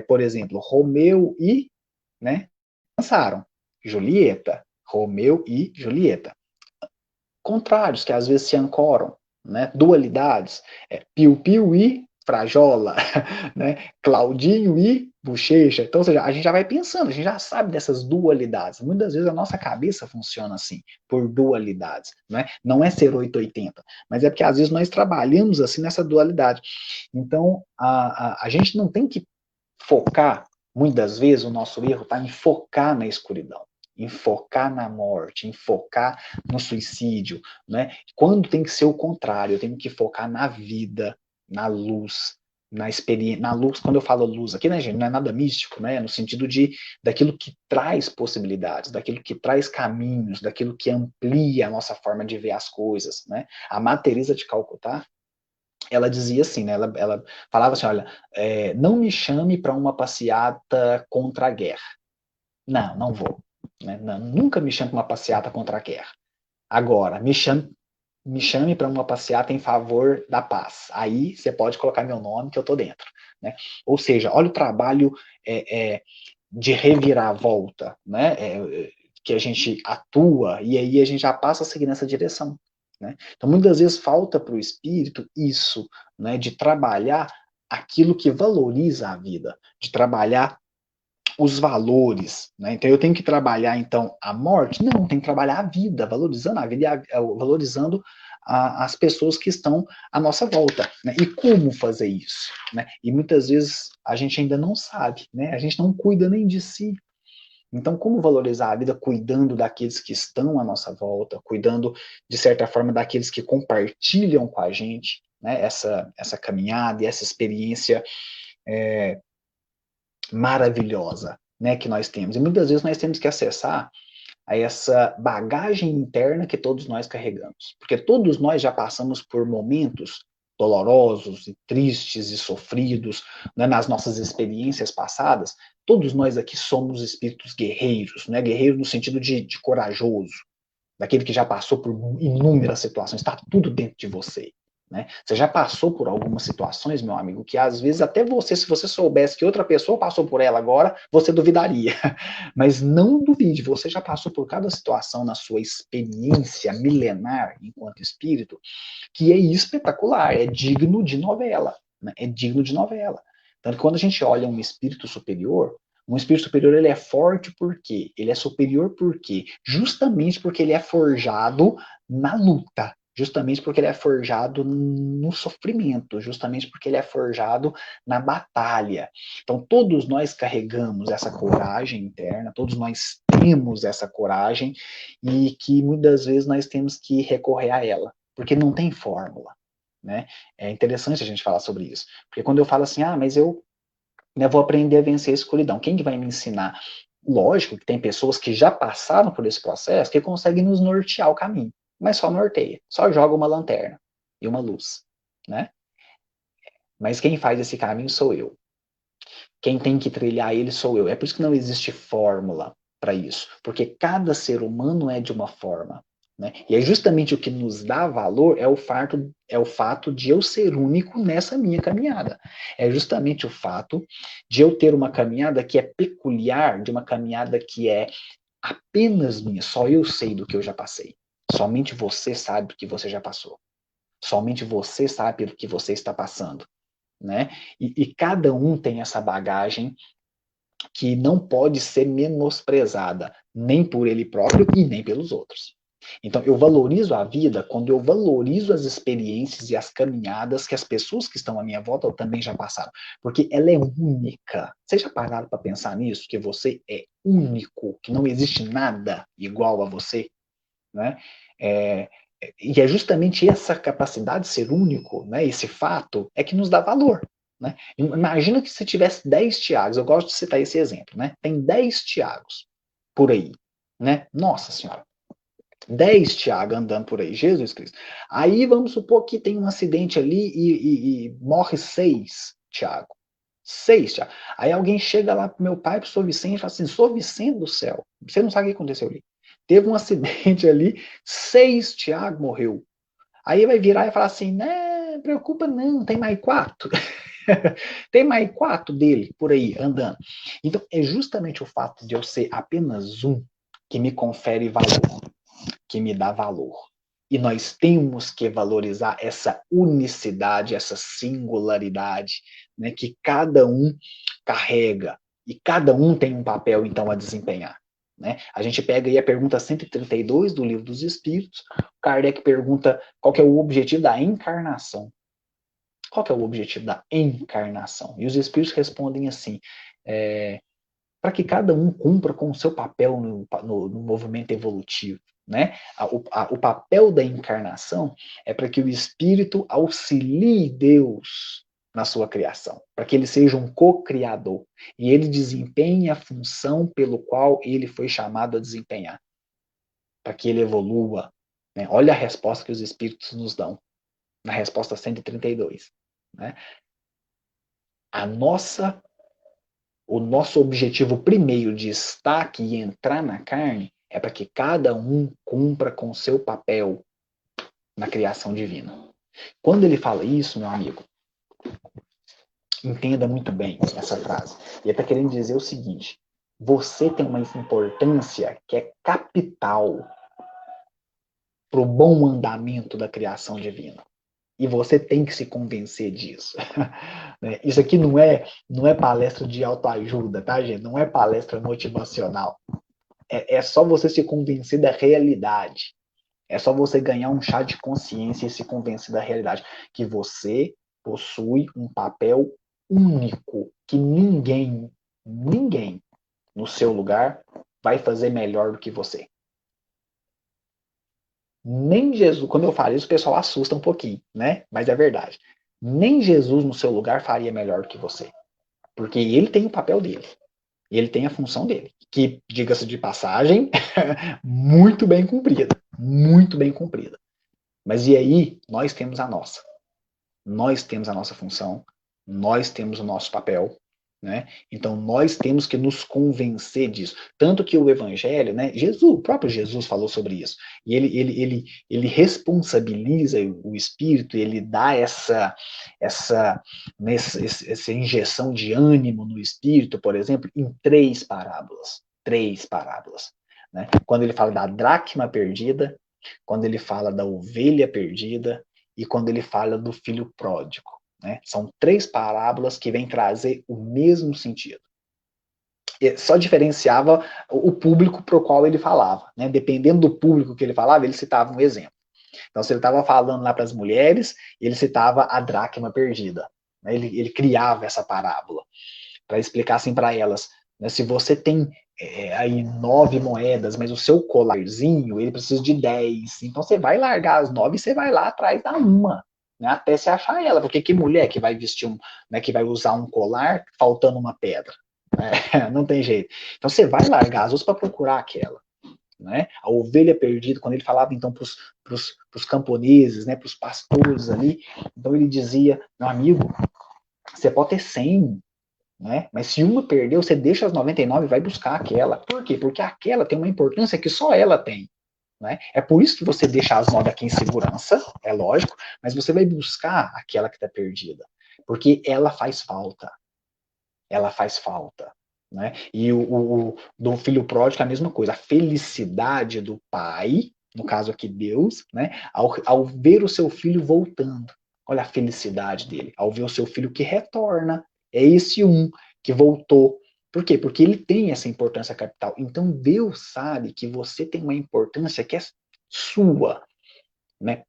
por exemplo, Romeu e, né, dançaram, Julieta, Romeu e Julieta, contrários que às vezes se ancoram, né? Dualidades, piu-piu e frajola, né? Claudinho e bochecha. Então, ou seja, a gente já vai pensando, a gente já sabe dessas dualidades. Muitas vezes a nossa cabeça funciona assim, por dualidades, né? Não é ser 880, mas é porque às vezes nós trabalhamos assim nessa dualidade. Então, a gente não tem que focar, muitas vezes o nosso erro está em focar na escuridão, em focar na morte, em focar no suicídio, né? Quando tem que ser o contrário, eu tenho que focar na vida, na luz, na experiência, na luz. Quando eu falo luz aqui, né, gente, não é nada místico, né? No sentido de daquilo que traz possibilidades, daquilo que traz caminhos, daquilo que amplia a nossa forma de ver as coisas, né? A Madre Teresa de Calcutá, ela dizia assim, né? Ela falava assim, olha, não me chame para uma passeata contra a guerra. Não, não vou. Né? Não, nunca me chame para uma passeata contra a guerra. Agora, me chame para uma passeata em favor da paz. Aí você pode colocar meu nome que eu tô dentro. Né? Ou seja, olha o trabalho de reviravolta, né? Que a gente atua e aí a gente já passa a seguir nessa direção. Né? Então, muitas vezes falta para o espírito isso, né? De trabalhar aquilo que valoriza a vida, de trabalhar os valores, né? Então eu tenho que trabalhar então a morte? Não, tem que trabalhar a vida, valorizando a vida e valorizando as pessoas que estão à nossa volta, né? E como fazer isso, né? E muitas vezes a gente ainda não sabe, né? A gente não cuida nem de si. Então, como valorizar a vida cuidando daqueles que estão à nossa volta, cuidando, de certa forma, daqueles que compartilham com a gente, né, essa caminhada e essa experiência maravilhosa, né, que nós temos. E muitas vezes nós temos que acessar a essa bagagem interna que todos nós carregamos. Porque todos nós já passamos por momentos dolorosos e tristes e sofridos, né, nas nossas experiências passadas. Todos nós aqui somos espíritos guerreiros, né, guerreiro no sentido de corajoso, daquele que já passou por inúmeras situações, está tudo dentro de você. Né? Você já passou por algumas situações, meu amigo, que às vezes até você, se você soubesse que outra pessoa passou por ela agora, você duvidaria. Mas não duvide, você já passou por cada situação na sua experiência milenar enquanto espírito, que é espetacular, é digno de novela. Né? É digno de novela. Tanto que quando a gente olha um espírito superior ele é forte por quê? Ele é superior por quê? Justamente porque ele é forjado na luta, justamente porque ele é forjado no sofrimento, justamente porque ele é forjado na batalha. Então, todos nós carregamos essa coragem interna, todos nós temos essa coragem e que muitas vezes nós temos que recorrer a ela, porque não tem fórmula. Né? É interessante a gente falar sobre isso, porque quando eu falo assim, mas eu vou aprender a vencer a escuridão, quem que vai me ensinar? Lógico que tem pessoas que já passaram por esse processo que conseguem nos nortear o caminho, mas só norteia, só joga uma lanterna e uma luz, né? Mas quem faz esse caminho sou eu. Quem tem que trilhar ele sou eu. É por isso que não existe fórmula para isso, porque cada ser humano é de uma forma. Né? E é justamente o que nos dá valor é o fato de eu ser único nessa minha caminhada. É justamente o fato de eu ter uma caminhada que é peculiar, de uma caminhada que é apenas minha. Só eu sei do que eu já passei. Somente você sabe o que você já passou. Somente você sabe o que você está passando. Né? E cada um tem essa bagagem que não pode ser menosprezada, nem por ele próprio e nem pelos outros. Então, eu valorizo a vida quando eu valorizo as experiências e as caminhadas que as pessoas que estão à minha volta também já passaram. Porque ela é única. Vocês já pararam para pensar nisso? Que você é único, que não existe nada igual a você, né? É, e é justamente essa capacidade de ser único, né, esse fato, é que nos dá valor. Né? Imagina que se tivesse 10 Tiagos, eu gosto de citar esse exemplo, né? Tem 10 Tiagos por aí. Né? Nossa Senhora, 10 Tiago andando por aí, Jesus Cristo. Aí vamos supor que tem um acidente ali e morre 6 Tiago. 6 Tiago. Aí alguém chega lá pro meu pai, pro Sr. Vicente, e fala assim: Sr. Vicente do céu, você não sabe o que aconteceu ali. Teve um acidente ali, 6 Tiago morreu. Aí vai virar e falar assim: não, preocupa não, tem mais 4. Tem mais 4 dele por aí andando. Então é justamente o fato de eu ser apenas um que me confere valor, que me dá valor. E nós temos que valorizar essa unicidade, essa singularidade, né, que cada um carrega. E cada um tem um papel, então, a desempenhar. Né? A gente pega aí a pergunta 132 do Livro dos Espíritos. Kardec pergunta qual que é o objetivo da encarnação. Qual que é o objetivo da encarnação? E os Espíritos respondem assim, para que cada um cumpra com o seu papel no movimento evolutivo. Né? O papel da encarnação é para que o espírito auxilie Deus na sua criação, para que ele seja um co-criador e ele desempenhe a função pelo qual ele foi chamado a desempenhar, para que ele evolua. Né? Olha a resposta que os espíritos nos dão, na resposta 132. Né? A nossa O nosso objetivo primeiro de estar aqui e entrar na carne é para que cada um cumpra com o seu papel na criação divina. Quando ele fala isso, meu amigo, entenda muito bem essa frase. Ele está querendo dizer o seguinte: você tem uma importância que é capital para o bom andamento da criação divina. E você tem que se convencer disso. Isso aqui não é palestra de autoajuda, tá, gente? Não é palestra motivacional. É só você se convencer da realidade. É só você ganhar um chá de consciência e se convencer da realidade. Que você possui um papel único que ninguém no seu lugar vai fazer melhor do que você. Nem Jesus, quando eu falo isso, o pessoal assusta um pouquinho, né? Mas é verdade. Nem Jesus no seu lugar faria melhor do que você. Porque ele tem o papel dele. Ele tem a função dele. Que, diga-se de passagem, muito bem cumprida. Muito bem cumprida. Mas e aí, nós temos a nossa. Nós temos a nossa função. Nós temos o nosso papel. Né? Então nós temos que nos convencer disso. Tanto que o Evangelho, né, o próprio Jesus falou sobre isso. E ele responsabiliza o Espírito, ele dá essa injeção de ânimo no Espírito, por exemplo, em 3 parábolas. 3 parábolas. Né? Quando ele fala da dracma perdida, quando ele fala da ovelha perdida e quando ele fala do filho pródigo. Né? São 3 parábolas que vêm trazer o mesmo sentido. Só diferenciava o público para o qual ele falava. Né? Dependendo do público que ele falava, ele citava um exemplo. Então, se ele estava falando lá para as mulheres, ele citava a dracma perdida. Né? Ele criava essa parábola para explicar assim para elas. Né? Se você tem aí 9 moedas, mas o seu colarzinho, ele precisa de 10. Então, você vai largar as 9 e você vai lá atrás da uma. Né, até se achar ela, porque que mulher que vai vestir né, que vai usar um colar faltando uma pedra? Não tem jeito. Então você vai largar as outras para procurar aquela. Né? A ovelha perdida, quando ele falava então para os camponeses, né, para os pastores ali, então ele dizia, meu amigo, você pode ter 100, né? Mas se uma perdeu, você deixa as 99 e vai buscar aquela. Por quê? Porque aquela tem uma importância que só ela tem. Né? É por isso que você deixa as 9 aqui em segurança, é lógico, mas você vai buscar aquela que está perdida. Porque ela faz falta. Ela faz falta. Né? E do filho pródigo é a mesma coisa. A felicidade do pai, no caso aqui Deus, né? ao ver o seu filho voltando. Olha a felicidade dele, ao ver o seu filho que retorna. É esse um que voltou. Por quê? Porque ele tem essa importância capital. Então Deus sabe que você tem uma importância que é sua, né?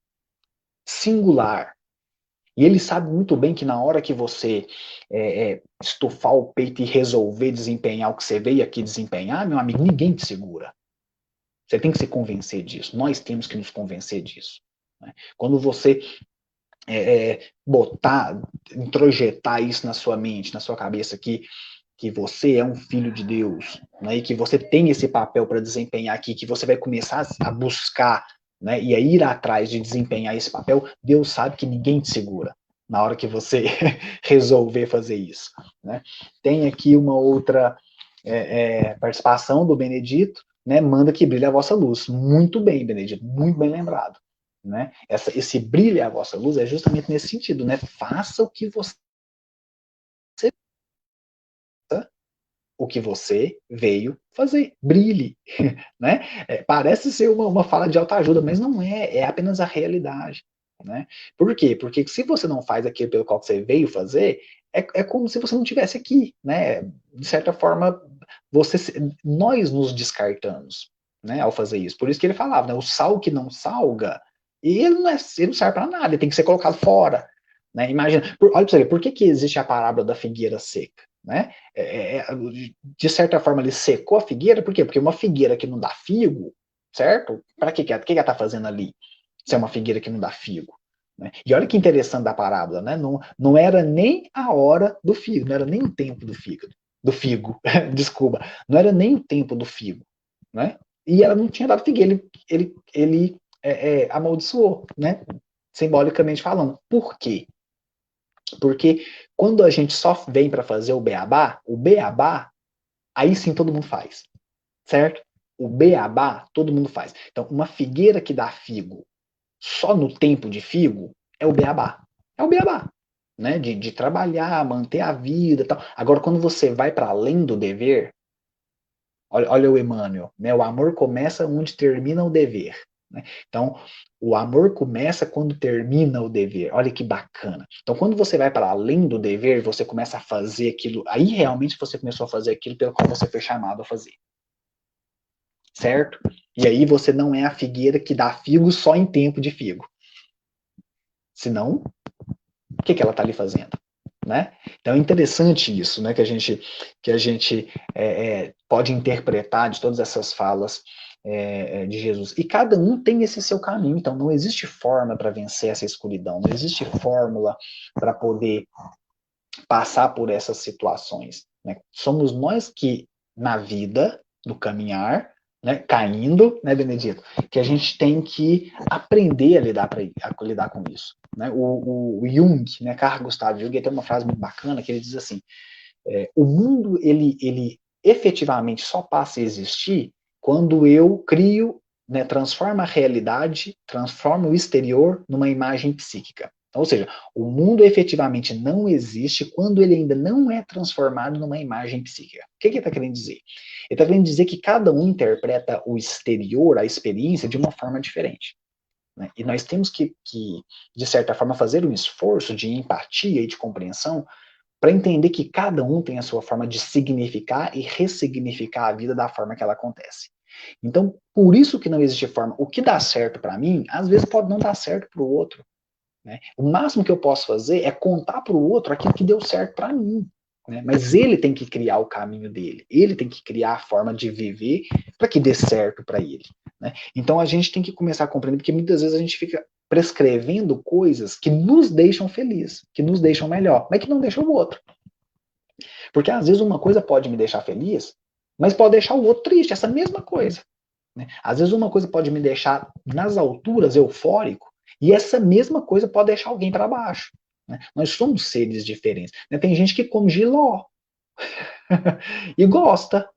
Singular. E ele sabe muito bem que na hora que você estufar o peito e resolver desempenhar o que você veio aqui desempenhar, meu amigo, ninguém te segura. Você tem que se convencer disso. Nós temos que nos convencer disso. Né? Quando você botar, introjetar isso na sua mente, na sua cabeça, que você é um filho de Deus, né, e que você tem esse papel para desempenhar aqui, que você vai começar a buscar, né, e a ir atrás de desempenhar esse papel, Deus sabe que ninguém te segura na hora que você resolver fazer isso. Né? Tem aqui uma outra participação do Benedito, né, manda que brilhe a vossa luz. Muito bem, Benedito, muito bem lembrado. Né? Esse brilho a vossa luz é justamente nesse sentido, né? Faça o que você veio fazer, brilhe, né? Parece ser uma fala de autoajuda, mas não é apenas a realidade, né? Por quê? Porque se você não faz aquilo pelo qual você veio fazer, é como se você não estivesse aqui, né? De certa forma, nós nos descartamos, né? Ao fazer isso. Por isso que ele falava, né? O sal que não salga, ele não serve para nada, ele tem que ser colocado fora, né? Imagina, olha para você ver, por que existe a parábola da figueira seca? Né? De certa forma ele secou a figueira, por quê? Porque uma figueira que não dá figo, certo? Para que ela está fazendo ali? Se é uma figueira que não dá figo. Né? E olha que interessante da parábola, né? Não era nem a hora do figo, não era nem o tempo do figo, desculpa, não era nem o tempo do figo, né? E ela não tinha dado figueira, ele amaldiçoou, né? Simbolicamente falando. Por quê? Porque quando a gente só vem para fazer o beabá, aí sim todo mundo faz, certo? O beabá todo mundo faz. Então, uma figueira que dá figo só no tempo de figo é o beabá. É o beabá, né? De trabalhar, manter a vida e tal. Agora, quando você vai para além do dever, olha o Emmanuel, né? O amor começa onde termina o dever. Né? Então, o amor começa quando termina o dever. Olha que bacana. Então, quando você vai para além do dever, você começa a fazer aquilo. Aí realmente você começou a fazer aquilo pelo qual você foi chamado a fazer. Certo? E aí você não é a figueira que dá figo só em tempo de figo. Senão, o que ela está ali fazendo? Né? Então é interessante isso, né, que a gente pode interpretar de todas essas falas de Jesus. E cada um tem esse seu caminho, então não existe forma para vencer essa escuridão, não existe fórmula para poder passar por essas situações. Né? Somos nós que, na vida, no caminhar, né, caindo, né, Benedito, que a gente tem que aprender a lidar com isso. Né? O Jung, né, Carl Gustav Jung, tem uma frase muito bacana que ele diz assim, o mundo, ele efetivamente só passa a existir quando eu crio, né, transformo a realidade, transformo o exterior numa imagem psíquica. Ou seja, o mundo efetivamente não existe quando ele ainda não é transformado numa imagem psíquica. O que ele está querendo dizer? Ele está querendo dizer que cada um interpreta o exterior, a experiência, de uma forma diferente. Né? E nós temos que, de certa forma, fazer um esforço de empatia e de compreensão para entender que cada um tem a sua forma de significar e ressignificar a vida da forma que ela acontece. Então, por isso que não existe forma. O que dá certo para mim, às vezes pode não dar certo para o outro. Né? O máximo que eu posso fazer é contar para o outro aquilo que deu certo para mim. Né? Mas ele tem que criar o caminho dele. Ele tem que criar a forma de viver para que dê certo para ele. Né? Então a gente tem que começar a compreender, porque muitas vezes a gente fica prescrevendo coisas que nos deixam felizes, que nos deixam melhor, mas que não deixam o outro. Porque às vezes uma coisa pode me deixar feliz, mas pode deixar o outro triste, essa mesma coisa. Né? Às vezes uma coisa pode me deixar nas alturas, eufórico, e essa mesma coisa pode deixar alguém para baixo. Né? Nós somos seres diferentes. Né? Tem gente que come giló e gosta.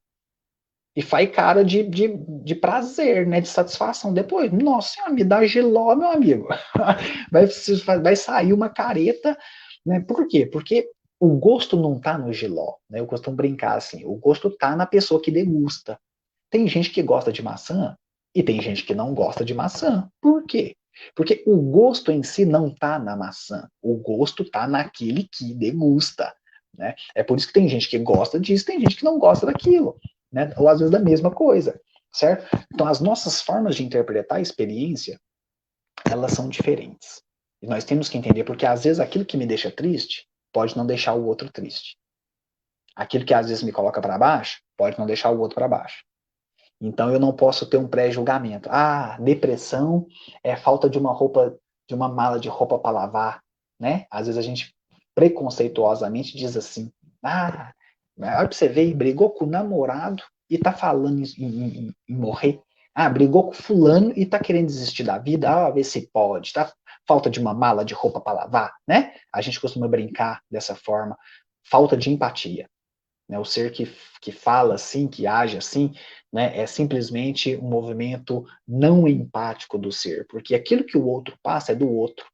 E faz cara de prazer, né? De satisfação. Depois, nossa, me dá giló, meu amigo. Vai sair uma careta. Né? Por quê? Porque o gosto não tá no giló. Né? Eu costumo brincar assim. O gosto tá na pessoa que degusta. Tem gente que gosta de maçã e tem gente que não gosta de maçã. Por quê? Porque o gosto em si não está na maçã. O gosto está naquele que degusta. Né? É por isso que tem gente que gosta disso, tem gente que não gosta daquilo. Né? Ou às vezes da mesma coisa. certo? Então, as nossas formas de interpretar a experiência, elas são diferentes. E nós temos que entender, porque às vezes aquilo que me deixa triste pode não deixar o outro triste. Aquilo que às vezes me coloca para baixo pode não deixar o outro para baixo. Então eu não posso ter um pré-julgamento. Ah, depressão é falta de uma roupa, de uma mala de roupa para lavar, né? Às vezes a gente preconceituosamente diz assim: ah, olha pra você ver, brigou com o namorado e tá falando em morrer. Ah, brigou com fulano e tá querendo desistir da vida. Ah, vê se pode, tá? Falta de uma mala de roupa para lavar, né? A gente costuma brincar dessa forma. Falta de empatia. Né? O ser que fala assim, que age assim, né, é simplesmente um movimento não empático do ser, porque aquilo que o outro passa é do outro.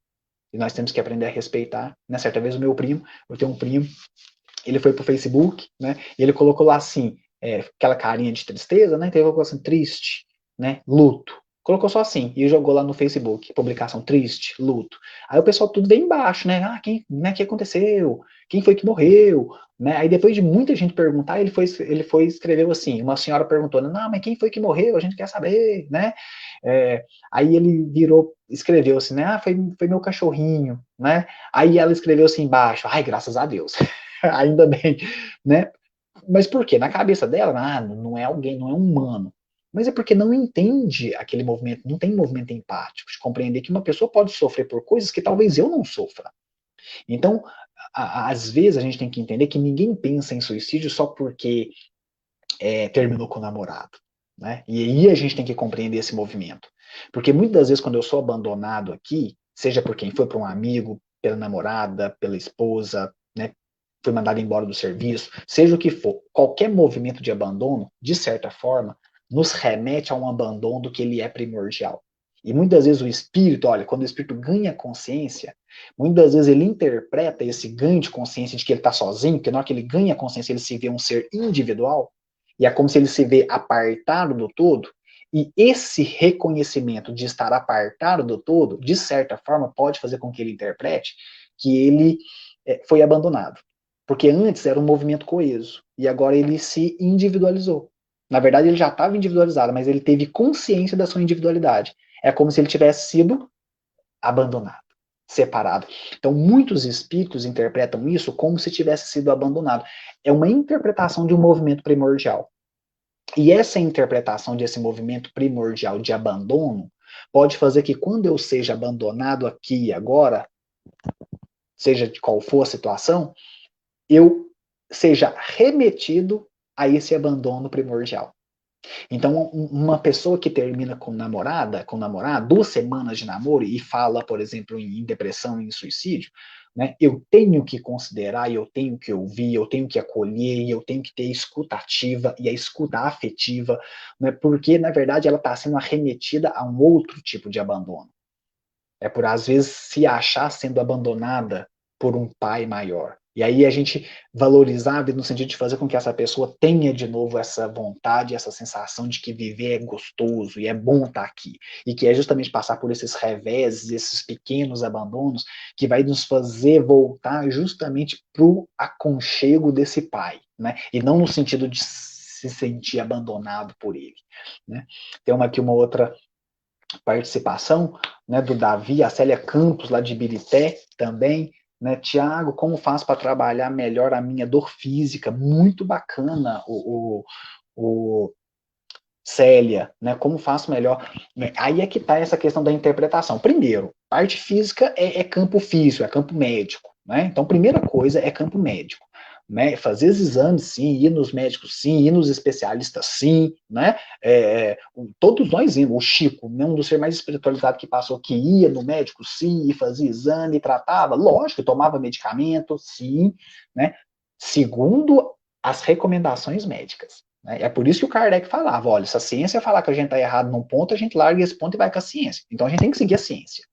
E nós temos que aprender a respeitar. Né? Certa vez o meu primo, eu tenho um primo, ele foi pro Facebook, né, e ele colocou lá assim, aquela carinha de tristeza, né, então ele colocou assim, triste, né, luto. Colocou só assim, e jogou lá no Facebook, publicação triste, luto. Aí o pessoal tudo veio embaixo, né, né, que aconteceu? Quem foi que morreu? Né? Aí depois de muita gente perguntar, ele foi escreveu assim, uma senhora perguntou, não, mas quem foi que morreu? A gente quer saber, né? Aí ele virou, escreveu assim, né, foi meu cachorrinho, né? Aí ela escreveu assim embaixo, ai, graças a Deus. Ainda bem, né? Mas por quê? Na cabeça dela, não é alguém, não é um humano. Mas é porque não entende aquele movimento, não tem movimento empático, de compreender que uma pessoa pode sofrer por coisas que talvez eu não sofra. Então, às vezes a gente tem que entender que ninguém pensa em suicídio só porque terminou com o namorado. Né? E aí a gente tem que compreender esse movimento. Porque muitas das vezes, quando eu sou abandonado aqui, seja por quem foi, por um amigo, pela namorada, pela esposa, né, fui mandado embora do serviço, seja o que for, qualquer movimento de abandono, de certa forma, nos remete a um abandono que ele é primordial. E muitas vezes o espírito, olha, quando o espírito ganha consciência, muitas vezes ele interpreta esse ganho de consciência de que ele está sozinho, porque na hora que ele ganha consciência, ele se vê um ser individual, e é como se ele se vê apartado do todo, e esse reconhecimento de estar apartado do todo, de certa forma, pode fazer com que ele interprete que ele foi abandonado. Porque antes era um movimento coeso, e agora ele se individualizou. Na verdade, ele já estava individualizado, mas ele teve consciência da sua individualidade. É como se ele tivesse sido abandonado, separado. Então, muitos espíritos interpretam isso como se tivesse sido abandonado. É uma interpretação de um movimento primordial. E essa interpretação desse movimento primordial de abandono pode fazer que quando eu seja abandonado aqui e agora, seja de qual for a situação, eu seja remetido a esse abandono primordial. Então, uma pessoa que termina com namorada, com namorado, 2 semanas de namoro e fala, por exemplo, em depressão e em suicídio, né, eu tenho que considerar, eu tenho que ouvir, eu tenho que acolher, eu tenho que ter escuta ativa e a escuta afetiva, né, porque, na verdade, ela está sendo arremetida a um outro tipo de abandono. É por, às vezes, se achar sendo abandonada por um pai maior. E aí a gente valorizar a vida no sentido de fazer com que essa pessoa tenha de novo essa vontade, essa sensação de que viver é gostoso e é bom estar aqui. E que é justamente passar por esses reveses, esses pequenos abandonos, que vai nos fazer voltar justamente para o aconchego desse pai. Né? E não no sentido de se sentir abandonado por ele. Né? Tem aqui uma outra participação, né, do Davi, a Célia Campos, lá de Ibirité, também, né, Tiago, como faço para trabalhar melhor a minha dor física? Muito bacana, o Célia, né, como faço melhor? Aí é que está essa questão da interpretação. Primeiro, parte física é campo físico, é campo médico, né? Então, primeira coisa é campo médico. Né, fazer os exames, sim, ir nos médicos, sim, ir nos especialistas, sim, né, todos nós íamos, o Chico, né, um dos seres mais espiritualizados que passou, que ia no médico, sim, e fazia exame, tratava, lógico, tomava medicamento, sim, né, segundo as recomendações médicas. Né, é por isso que o Kardec falava, olha, se a ciência falar que a gente está errado num ponto, a gente larga esse ponto e vai com a ciência. Então a gente tem que seguir a ciência,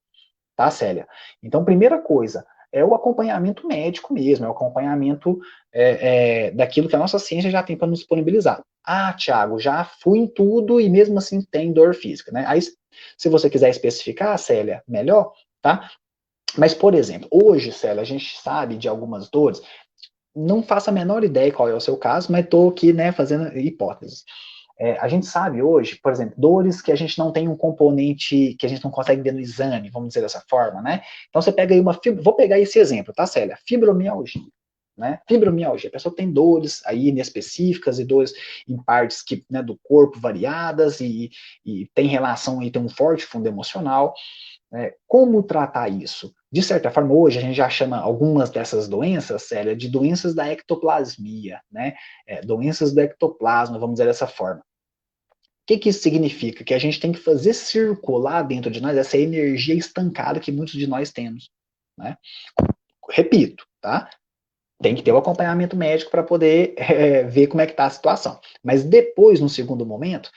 tá, Célia? Então, primeira coisa, é o acompanhamento médico mesmo, é o acompanhamento daquilo que a nossa ciência já tem para nos disponibilizar. Ah, Tiago, já fui em tudo e mesmo assim tem dor física, né? Aí, se você quiser especificar, Célia, melhor, tá? Mas, por exemplo, hoje, Célia, a gente sabe de algumas dores, não faço a menor ideia qual é o seu caso, mas estou aqui, né, fazendo hipóteses. A gente sabe hoje, por exemplo, dores que a gente não tem um componente que a gente não consegue ver no exame, vamos dizer dessa forma, né? Então você pega aí vou pegar esse exemplo, tá, Célia? Fibromialgia. Né? Fibromialgia, a pessoa tem dores aí inespecíficas e dores em partes que, né, do corpo variadas e tem relação aí, tem um forte fundo emocional. Como tratar isso? De certa forma, hoje a gente já chama algumas dessas doenças, Célia, de doenças da ectoplasmia, né? Doenças do ectoplasma, vamos dizer dessa forma. O que isso significa? Que a gente tem que fazer circular dentro de nós essa energia estancada que muitos de nós temos, né? Repito, tá? Tem que ter o acompanhamento médico para poder ver como é que está a situação. Mas depois, no segundo momento,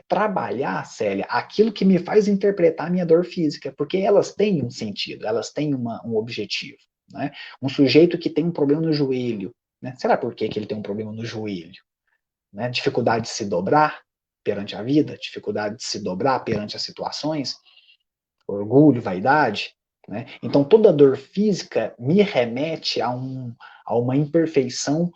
trabalhar, Célia, aquilo que me faz interpretar a minha dor física, porque elas têm um sentido, elas têm um objetivo. Né? Um sujeito que tem um problema no joelho, né? Será por que ele tem um problema no joelho? Né? Dificuldade de se dobrar perante a vida, dificuldade de se dobrar perante as situações, orgulho, vaidade. Né? Então, toda dor física me remete a uma imperfeição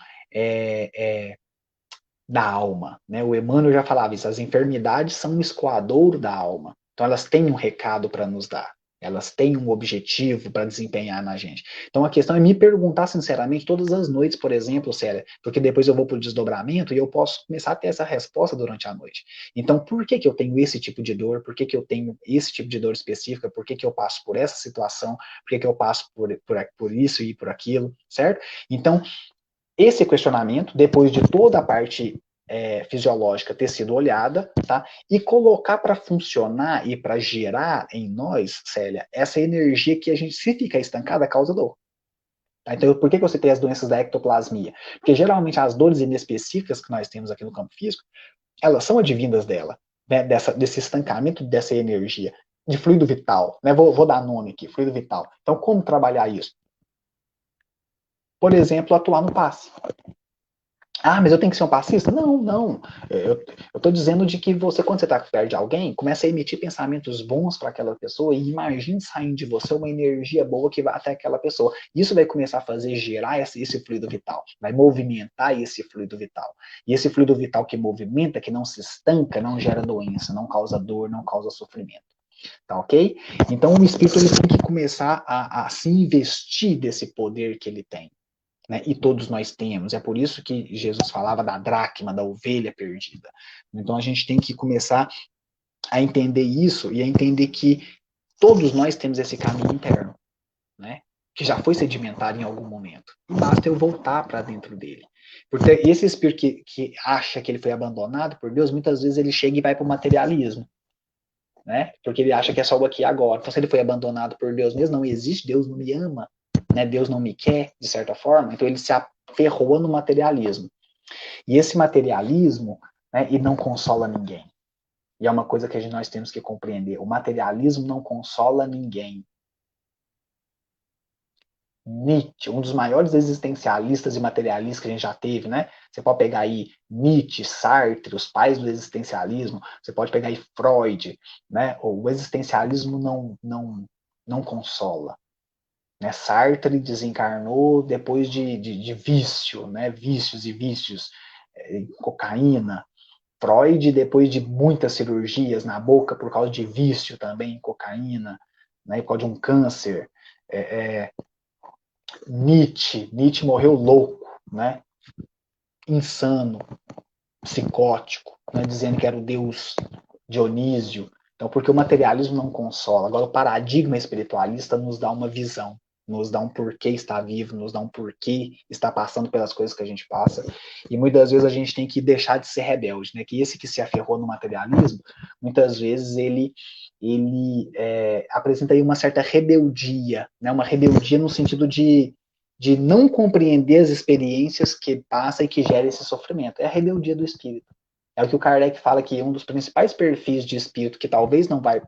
da alma. Né? O Emmanuel já falava isso, as enfermidades são um escoadouro da alma. Então, elas têm um recado para nos dar. Elas têm um objetivo para desempenhar na gente. Então, a questão é me perguntar sinceramente todas as noites, por exemplo, Célia, porque depois eu vou para o desdobramento e eu posso começar a ter essa resposta durante a noite. Então, por que eu tenho esse tipo de dor? Por que eu tenho esse tipo de dor específica? Por que eu passo por essa situação? Por que eu passo por isso e por aquilo, certo? Então, esse questionamento, depois de toda a parte fisiológica ter sido olhada, tá? E colocar para funcionar e para gerar em nós, Célia, essa energia que a gente, se ficar estancada, causa dor. Tá? Então, por que você tem as doenças da ectoplasmia? Porque geralmente as dores inespecíficas que nós temos aqui no campo físico, elas são advindas dela, né? Desse estancamento dessa energia, de fluido vital. Né? Vou dar nome aqui, fluido vital. Então, como trabalhar isso? Por exemplo, atuar no passe. Ah, mas eu tenho que ser um passista? Não, não. Eu estou dizendo de que você, quando você está perto de alguém, começa a emitir pensamentos bons para aquela pessoa e imagine saindo de você uma energia boa que vai até aquela pessoa. Isso vai começar a fazer gerar esse fluido vital, vai movimentar esse fluido vital. E esse fluido vital que movimenta, que não se estanca, não gera doença, não causa dor, não causa sofrimento. Tá ok? Então o espírito ele tem que começar a se investir desse poder que ele tem. Né? E todos nós temos. É por isso que Jesus falava da dracma, da ovelha perdida. Então a gente tem que começar a entender isso e a entender que todos nós temos esse caminho interno, né? Que já foi sedimentado em algum momento. E basta eu voltar para dentro dele. Porque esse espírito que acha que ele foi abandonado por Deus, muitas vezes ele chega e vai para o materialismo. Né? Porque ele acha que é só o aqui e agora. Então, se ele foi abandonado por Deus mesmo, não existe, Deus não me ama, né? Deus não me quer, de certa forma, então ele se aferrou no materialismo. E esse materialismo, né, e não consola ninguém. E é uma coisa que nós temos que compreender. O materialismo não consola ninguém. Nietzsche, um dos maiores existencialistas e materialistas que a gente já teve, né? Você pode pegar aí Nietzsche, Sartre, os pais do existencialismo, você pode pegar aí Freud, né? O existencialismo não consola. Né? Sartre desencarnou depois de vício, né? Vícios e vícios, cocaína. Freud, depois de muitas cirurgias na boca por causa de vício também, cocaína, né? Por causa de um câncer. Nietzsche morreu louco, né? Insano, psicótico, né? Dizendo que era o deus Dionísio. Então, porque o materialismo não consola. Agora, o paradigma espiritualista nos dá uma visão, nos dá um porquê estar vivo, nos dá um porquê estar passando pelas coisas que a gente passa. E muitas vezes a gente tem que deixar de ser rebelde, né? Que esse que se aferrou no materialismo, muitas vezes ele apresenta aí uma certa rebeldia, né? Uma rebeldia no sentido de não compreender as experiências que passa e que gera esse sofrimento. É a rebeldia do espírito. É o que o Kardec fala que um dos principais perfis de espírito que talvez não vai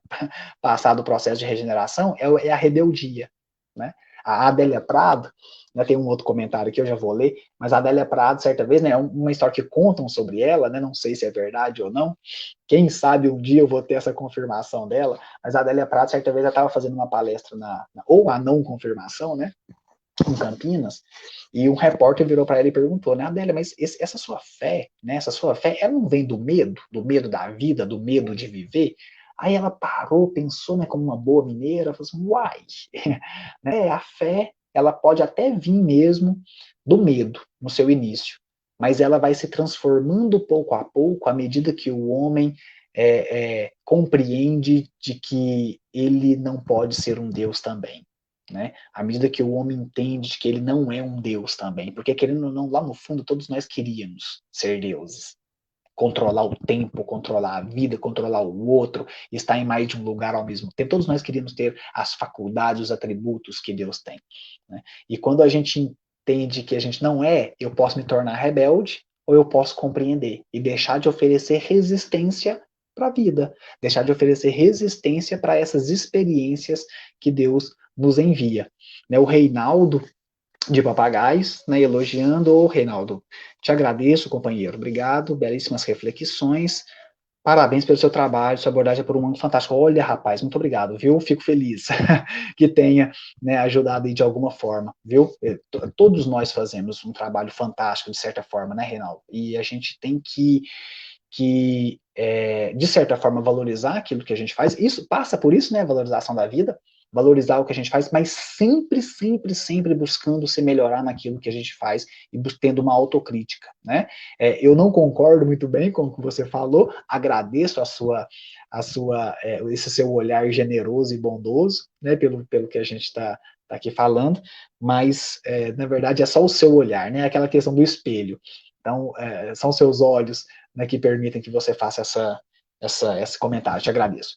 passar do processo de regeneração é a rebeldia. Né? A Adélia Prado, né, tem um outro comentário que eu já vou ler, mas a Adélia Prado, certa vez, né, uma história que contam sobre ela, né, não sei se é verdade ou não, quem sabe um dia eu vou ter essa confirmação dela, mas a Adélia Prado, certa vez, ela estava fazendo uma palestra ou a não confirmação, né, em Campinas, e um repórter virou para ela e perguntou, né, Adélia, mas essa sua fé, né, essa sua fé, ela não vem do medo da vida, do medo de viver? Aí ela parou, pensou, né, como uma boa mineira, falou assim, uai, né, a fé, ela pode até vir mesmo do medo, no seu início, mas ela vai se transformando pouco a pouco, à medida que o homem compreende de que ele não pode ser um Deus também, né? À medida que o homem entende que ele não é um Deus também, porque querendo ou não, lá no fundo todos nós queríamos ser deuses, controlar o tempo, controlar a vida, controlar o outro, estar em mais de um lugar ao mesmo tempo. Todos nós queríamos ter as faculdades, os atributos que Deus tem, né? E quando a gente entende que a gente não é, eu posso me tornar rebelde ou eu posso compreender e deixar de oferecer resistência para a vida, deixar de oferecer resistência para essas experiências que Deus nos envia. Né, o Reinaldo de Papagaios, né, elogiando o Reinaldo. Te agradeço, companheiro. Obrigado, belíssimas reflexões. Parabéns pelo seu trabalho, sua abordagem é por um mundo fantástico. Olha, rapaz, muito obrigado, viu? Fico feliz que tenha, né, ajudado aí de alguma forma, viu? Todos nós fazemos um trabalho fantástico, de certa forma, né, Reinaldo? E a gente tem que de certa forma, valorizar aquilo que a gente faz. Isso passa por isso, né? Valorização da vida, valorizar o que a gente faz, mas sempre, sempre, sempre buscando se melhorar naquilo que a gente faz e tendo uma autocrítica, né? Eu não concordo muito bem com o que você falou, agradeço esse seu olhar generoso e bondoso, né? Pelo que a gente está aqui falando, mas na verdade é só o seu olhar, né? Aquela questão do espelho. Então, são seus olhos, né, que permitem que você faça esse comentário. Te agradeço.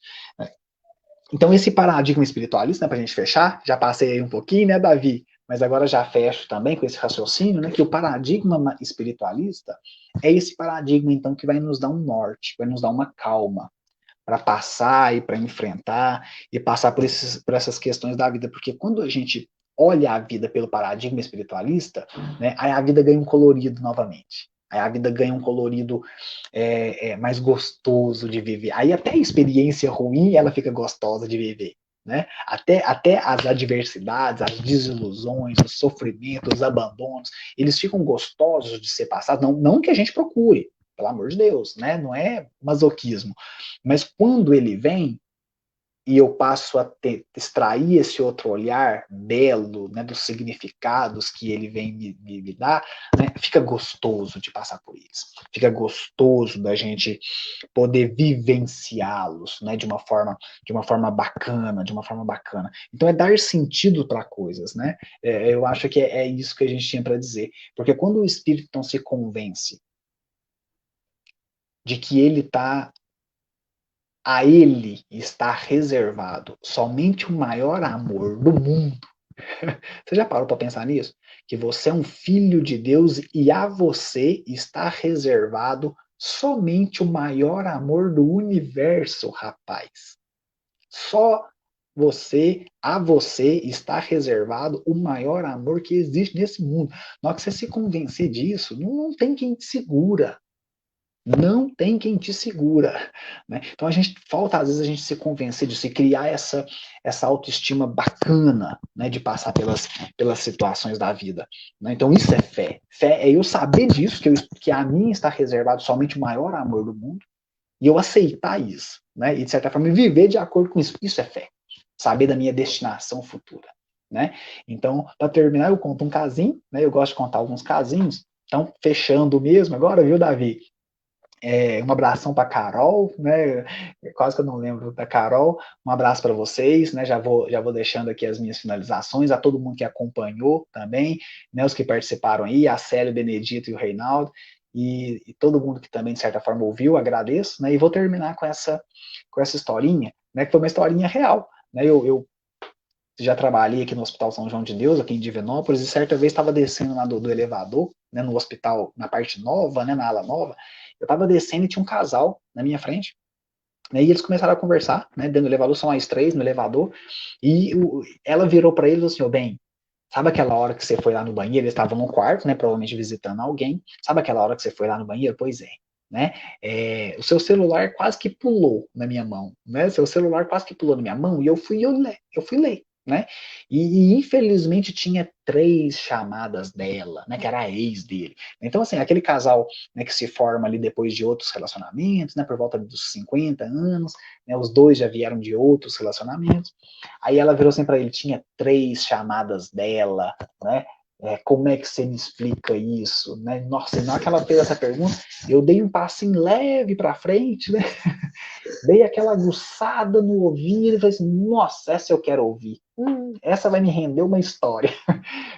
Então, esse paradigma espiritualista, né, para a gente fechar, já passei aí um pouquinho, né, Davi? Mas agora já fecho também com esse raciocínio, né, que o paradigma espiritualista é esse paradigma, então, que vai nos dar um norte, vai nos dar uma calma para passar e para enfrentar e passar por essas questões da vida. Porque quando a gente olha a vida pelo paradigma espiritualista, né, aí a vida ganha um colorido novamente. Aí a vida ganha um colorido mais gostoso de viver. Aí até a experiência ruim, ela fica gostosa de viver. Né? Até as adversidades, as desilusões, os sofrimentos, os abandonos, eles ficam gostosos de ser passados. Não que a gente procure, pelo amor de Deus, né? Não é masoquismo. Mas quando ele vem, e eu passo a extrair esse outro olhar belo, né, dos significados que ele vem me dar, né, fica gostoso de passar por eles. Fica gostoso da gente poder vivenciá-los, né, de uma forma bacana, de uma forma bacana. Então é dar sentido para coisas, né? Eu acho que é isso que a gente tinha para dizer. Porque quando o espírito então se convence de que ele está a ele está reservado somente o maior amor do mundo. Você já parou para pensar nisso? Que você é um filho de Deus e a você está reservado somente o maior amor do universo, rapaz. Só a você está reservado o maior amor que existe nesse mundo. Na hora que você se convencer disso, não tem quem te segura. Não tem quem te segura, né? Então a gente falta às vezes a gente se convencer de se criar essa autoestima bacana, né, de passar pelas situações da vida, né? Então isso é fé. Fé é eu saber disso, que a mim está reservado somente o maior amor do mundo e eu aceitar isso, né? E de certa forma viver de acordo com isso. Isso é fé. Saber da minha destinação futura, né? Então, para terminar, eu conto um casinho, né? Eu gosto de contar alguns casinhos. Então, fechando mesmo agora, viu, Davi? Um abração para Carol, né? Quase que eu não lembro da Carol. Um abraço para vocês, né? Já vou deixando aqui as minhas finalizações, a todo mundo que acompanhou também, né? Os que participaram aí, a Célia, o Benedito e o Reinaldo, e todo mundo que também, de certa forma, ouviu, agradeço, né? E vou terminar com essa historinha, né? Que foi uma historinha real, né? Eu já trabalhei aqui no Hospital São João de Deus, aqui em Divinópolis, e certa vez estava descendo lá do elevador, né, no hospital, na parte nova, né, na ala nova, eu estava descendo e tinha um casal na minha frente, né, e eles começaram a conversar, né, dentro do elevador, são as três no elevador, e ela virou para ele e falou assim, bem, sabe aquela hora que você foi lá no banheiro, eles estavam no quarto, né, provavelmente visitando alguém, sabe aquela hora que você foi lá no banheiro? Pois é. Né? O seu celular quase que pulou na minha mão, né? Seu celular quase que pulou na minha mão e eu fui ler, né? E infelizmente tinha 3 chamadas dela, né? Que era a ex dele. Então, assim, aquele casal, né, que se forma ali depois de outros relacionamentos, né? Por volta dos 50 anos, né? Os dois já vieram de outros relacionamentos. Aí ela virou assim para ele, tinha 3 chamadas dela, né? Como é que você me explica isso, né? Nossa, e na hora que ela fez essa pergunta, eu dei um passinho leve para frente, né? Dei aquela aguçada no ouvido e falei assim, nossa, essa eu quero ouvir. Essa vai me render uma história.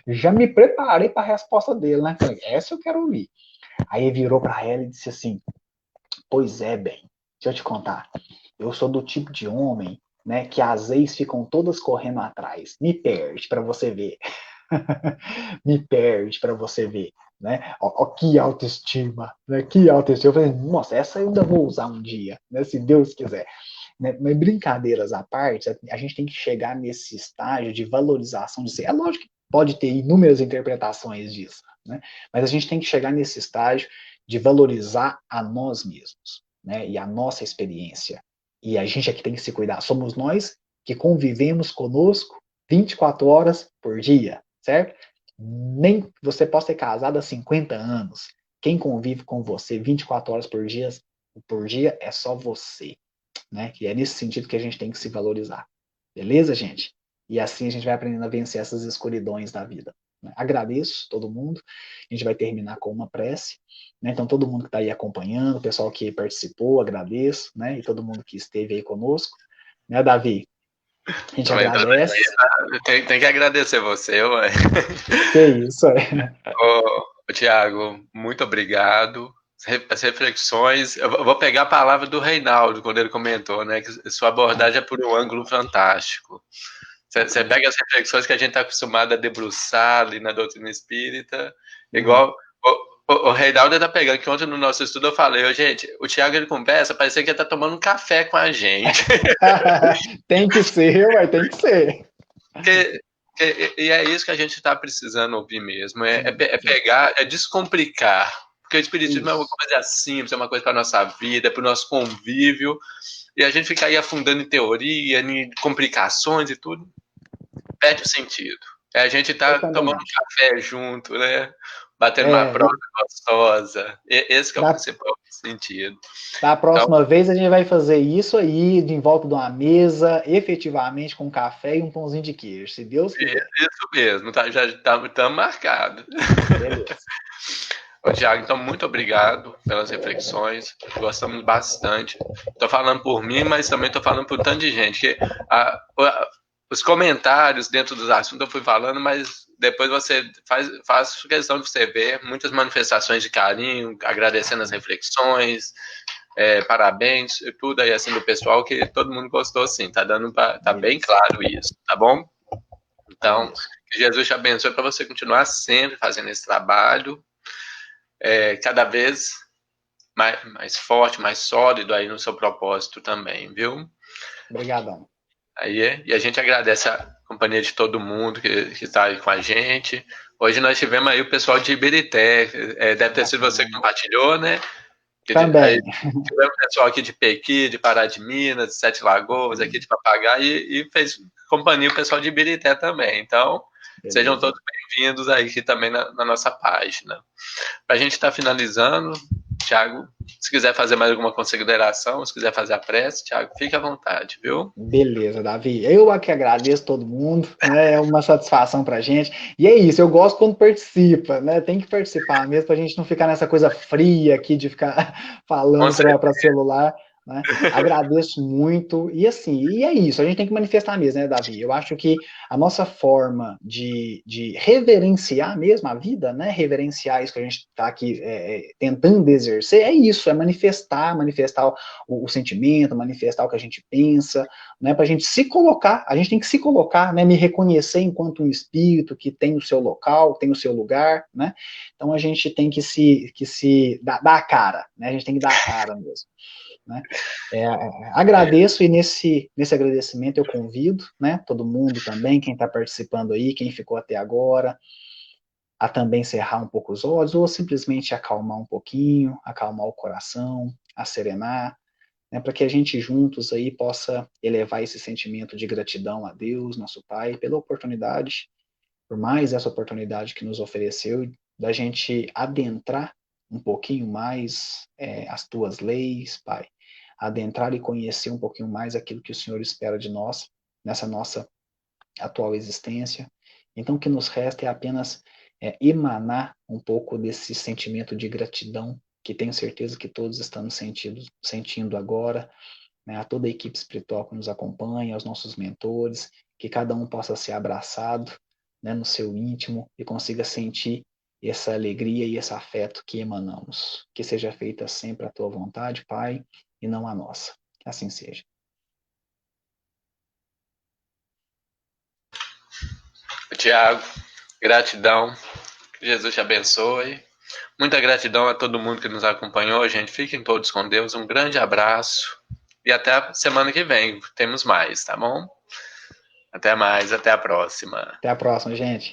Já me preparei para a resposta dele, né? Falei, essa eu quero ouvir. Aí ele virou para ela e disse assim, pois é, bem, deixa eu te contar. Eu sou do tipo de homem, né, que as ex ficam todas correndo atrás. Me perde para você ver. Me perde para você ver, né? Ó, que autoestima, né? Que autoestima. Eu falei, nossa, essa eu ainda vou usar um dia, né? Se Deus quiser. Né? Mas brincadeiras à parte, a gente tem que chegar nesse estágio de valorização de si. É lógico que pode ter inúmeras interpretações disso, né? Mas a gente tem que chegar nesse estágio de valorizar a nós mesmos, né? E a nossa experiência. E a gente é que tem que se cuidar. Somos nós que convivemos conosco 24 horas por dia, certo? Nem você possa ser casado há 50 anos. Quem convive com você 24 horas por dia é só você, né? Que é nesse sentido que a gente tem que se valorizar. Beleza, gente? E assim a gente vai aprendendo a vencer essas escuridões da vida. Né? Agradeço todo mundo. A gente vai terminar com uma prece. Né? Então, todo mundo que está aí acompanhando, o pessoal que participou, agradeço, né? E todo mundo que esteve aí conosco. Né, Davi? A gente Também agradece. tem que agradecer você, ué. Que isso, é. Ô, Tiago, muito obrigado. As reflexões, eu vou pegar a palavra do Reinaldo, quando ele comentou, né? Que sua abordagem é por um ângulo fantástico. Você pega as reflexões que a gente está acostumado a debruçar ali na doutrina espírita, igual o Reinaldo está pegando, que ontem no nosso estudo eu falei, gente, o Tiago ele conversa, parecia que ele está tomando um café com a gente. Tem que ser, vai, tem que ser. Que, e é isso que a gente está precisando ouvir mesmo, Sim, sim. pegar, é descomplicar. Porque o Espiritismo é uma Isso. coisa simples, é uma coisa para a nossa vida, para o nosso convívio, e a gente ficar aí afundando em teoria, em complicações e tudo, perde o sentido. É a gente Eu tá também tomando um acho. café junto, né? Batendo uma É, prosa gostosa. Esse que é o da, principal sentido. da Então, próxima vez a gente vai fazer isso aí, de em volta de uma mesa, efetivamente com café e um pãozinho de queijo, se Deus quiser. isso mesmo, tá, já estamos marcados. Beleza. Ô, Tiago, então muito obrigado pelas reflexões. Gostamos bastante. Estou falando por mim, mas também estou falando por tanto de gente. Que os comentários dentro dos assuntos eu fui falando, mas depois você faz questão de você ver muitas manifestações de carinho, agradecendo as reflexões, parabéns e tudo aí assim do pessoal, que todo mundo gostou sim. Tá bem Beleza. claro isso, tá bom? Então, Agradeço. que Jesus te abençoe para você continuar sempre fazendo esse trabalho, cada vez mais forte, mais sólido aí no seu propósito também, viu? Obrigadão. E a gente agradece a companhia de todo mundo que está aí com a gente. Hoje nós tivemos aí o pessoal de Ibirité, deve ter sido você que Bacana. compartilhou, né? Aí Também. tivemos o pessoal aqui de Pequi, de Pará de Minas, de Sete Lagoas, aqui Bacana. de Papagaio, e fez companhia o pessoal de Ibirité também. Então, sejam Beleza. todos bem-vindos aí aqui também na nossa página. Para a gente estar finalizando, Thiago, se quiser fazer mais alguma consideração, se quiser fazer a prece, Thiago, fique à vontade, viu? Beleza, Davi. Eu aqui agradeço todo mundo, né? É uma satisfação pra gente. E é isso, eu gosto quando participa, né? Tem que participar mesmo pra gente não ficar nessa coisa fria aqui de ficar Com falando para certeza. celular, né? Agradeço muito. E assim, e é isso, a gente tem que manifestar mesmo, né, Davi? Eu acho que a nossa forma de reverenciar mesmo a vida, né? Reverenciar isso que a gente está aqui tentando exercer, é isso, é manifestar o sentimento, manifestar o que a gente pensa, né, para a gente se colocar, a gente tem que se colocar, né, me reconhecer enquanto um espírito que tem o seu local, tem o seu lugar, né, então a gente tem que se dar a cara, né, a gente tem que dar a cara mesmo, né, agradeço e nesse agradecimento eu convido, né, todo mundo também, quem está participando aí, quem ficou até agora, a também cerrar um pouco os olhos, ou simplesmente acalmar um pouquinho, acalmar o coração, a serenar, né, para que a gente juntos aí possa elevar esse sentimento de gratidão a Deus, nosso Pai, pela oportunidade, por mais essa oportunidade que nos ofereceu, da gente adentrar um pouquinho mais as tuas leis, Pai, adentrar e conhecer um pouquinho mais aquilo que o Senhor espera de nós, nessa nossa atual existência. Então, o que nos resta é apenas emanar um pouco desse sentimento de gratidão, que tenho certeza que todos estamos sentindo agora, né, a toda a equipe espiritual que nos acompanha, aos nossos mentores, que cada um possa ser abraçado, né, no seu íntimo e consiga sentir essa alegria e esse afeto que emanamos. Que seja feita sempre a tua vontade, Pai, e não a nossa. Que assim seja. Tiago, gratidão. Que Jesus te abençoe. Muita gratidão a todo mundo que nos acompanhou, gente. Fiquem todos com Deus. Um grande abraço. E até a semana que vem. Temos mais, tá bom? Até mais, até a próxima. Até a próxima, gente.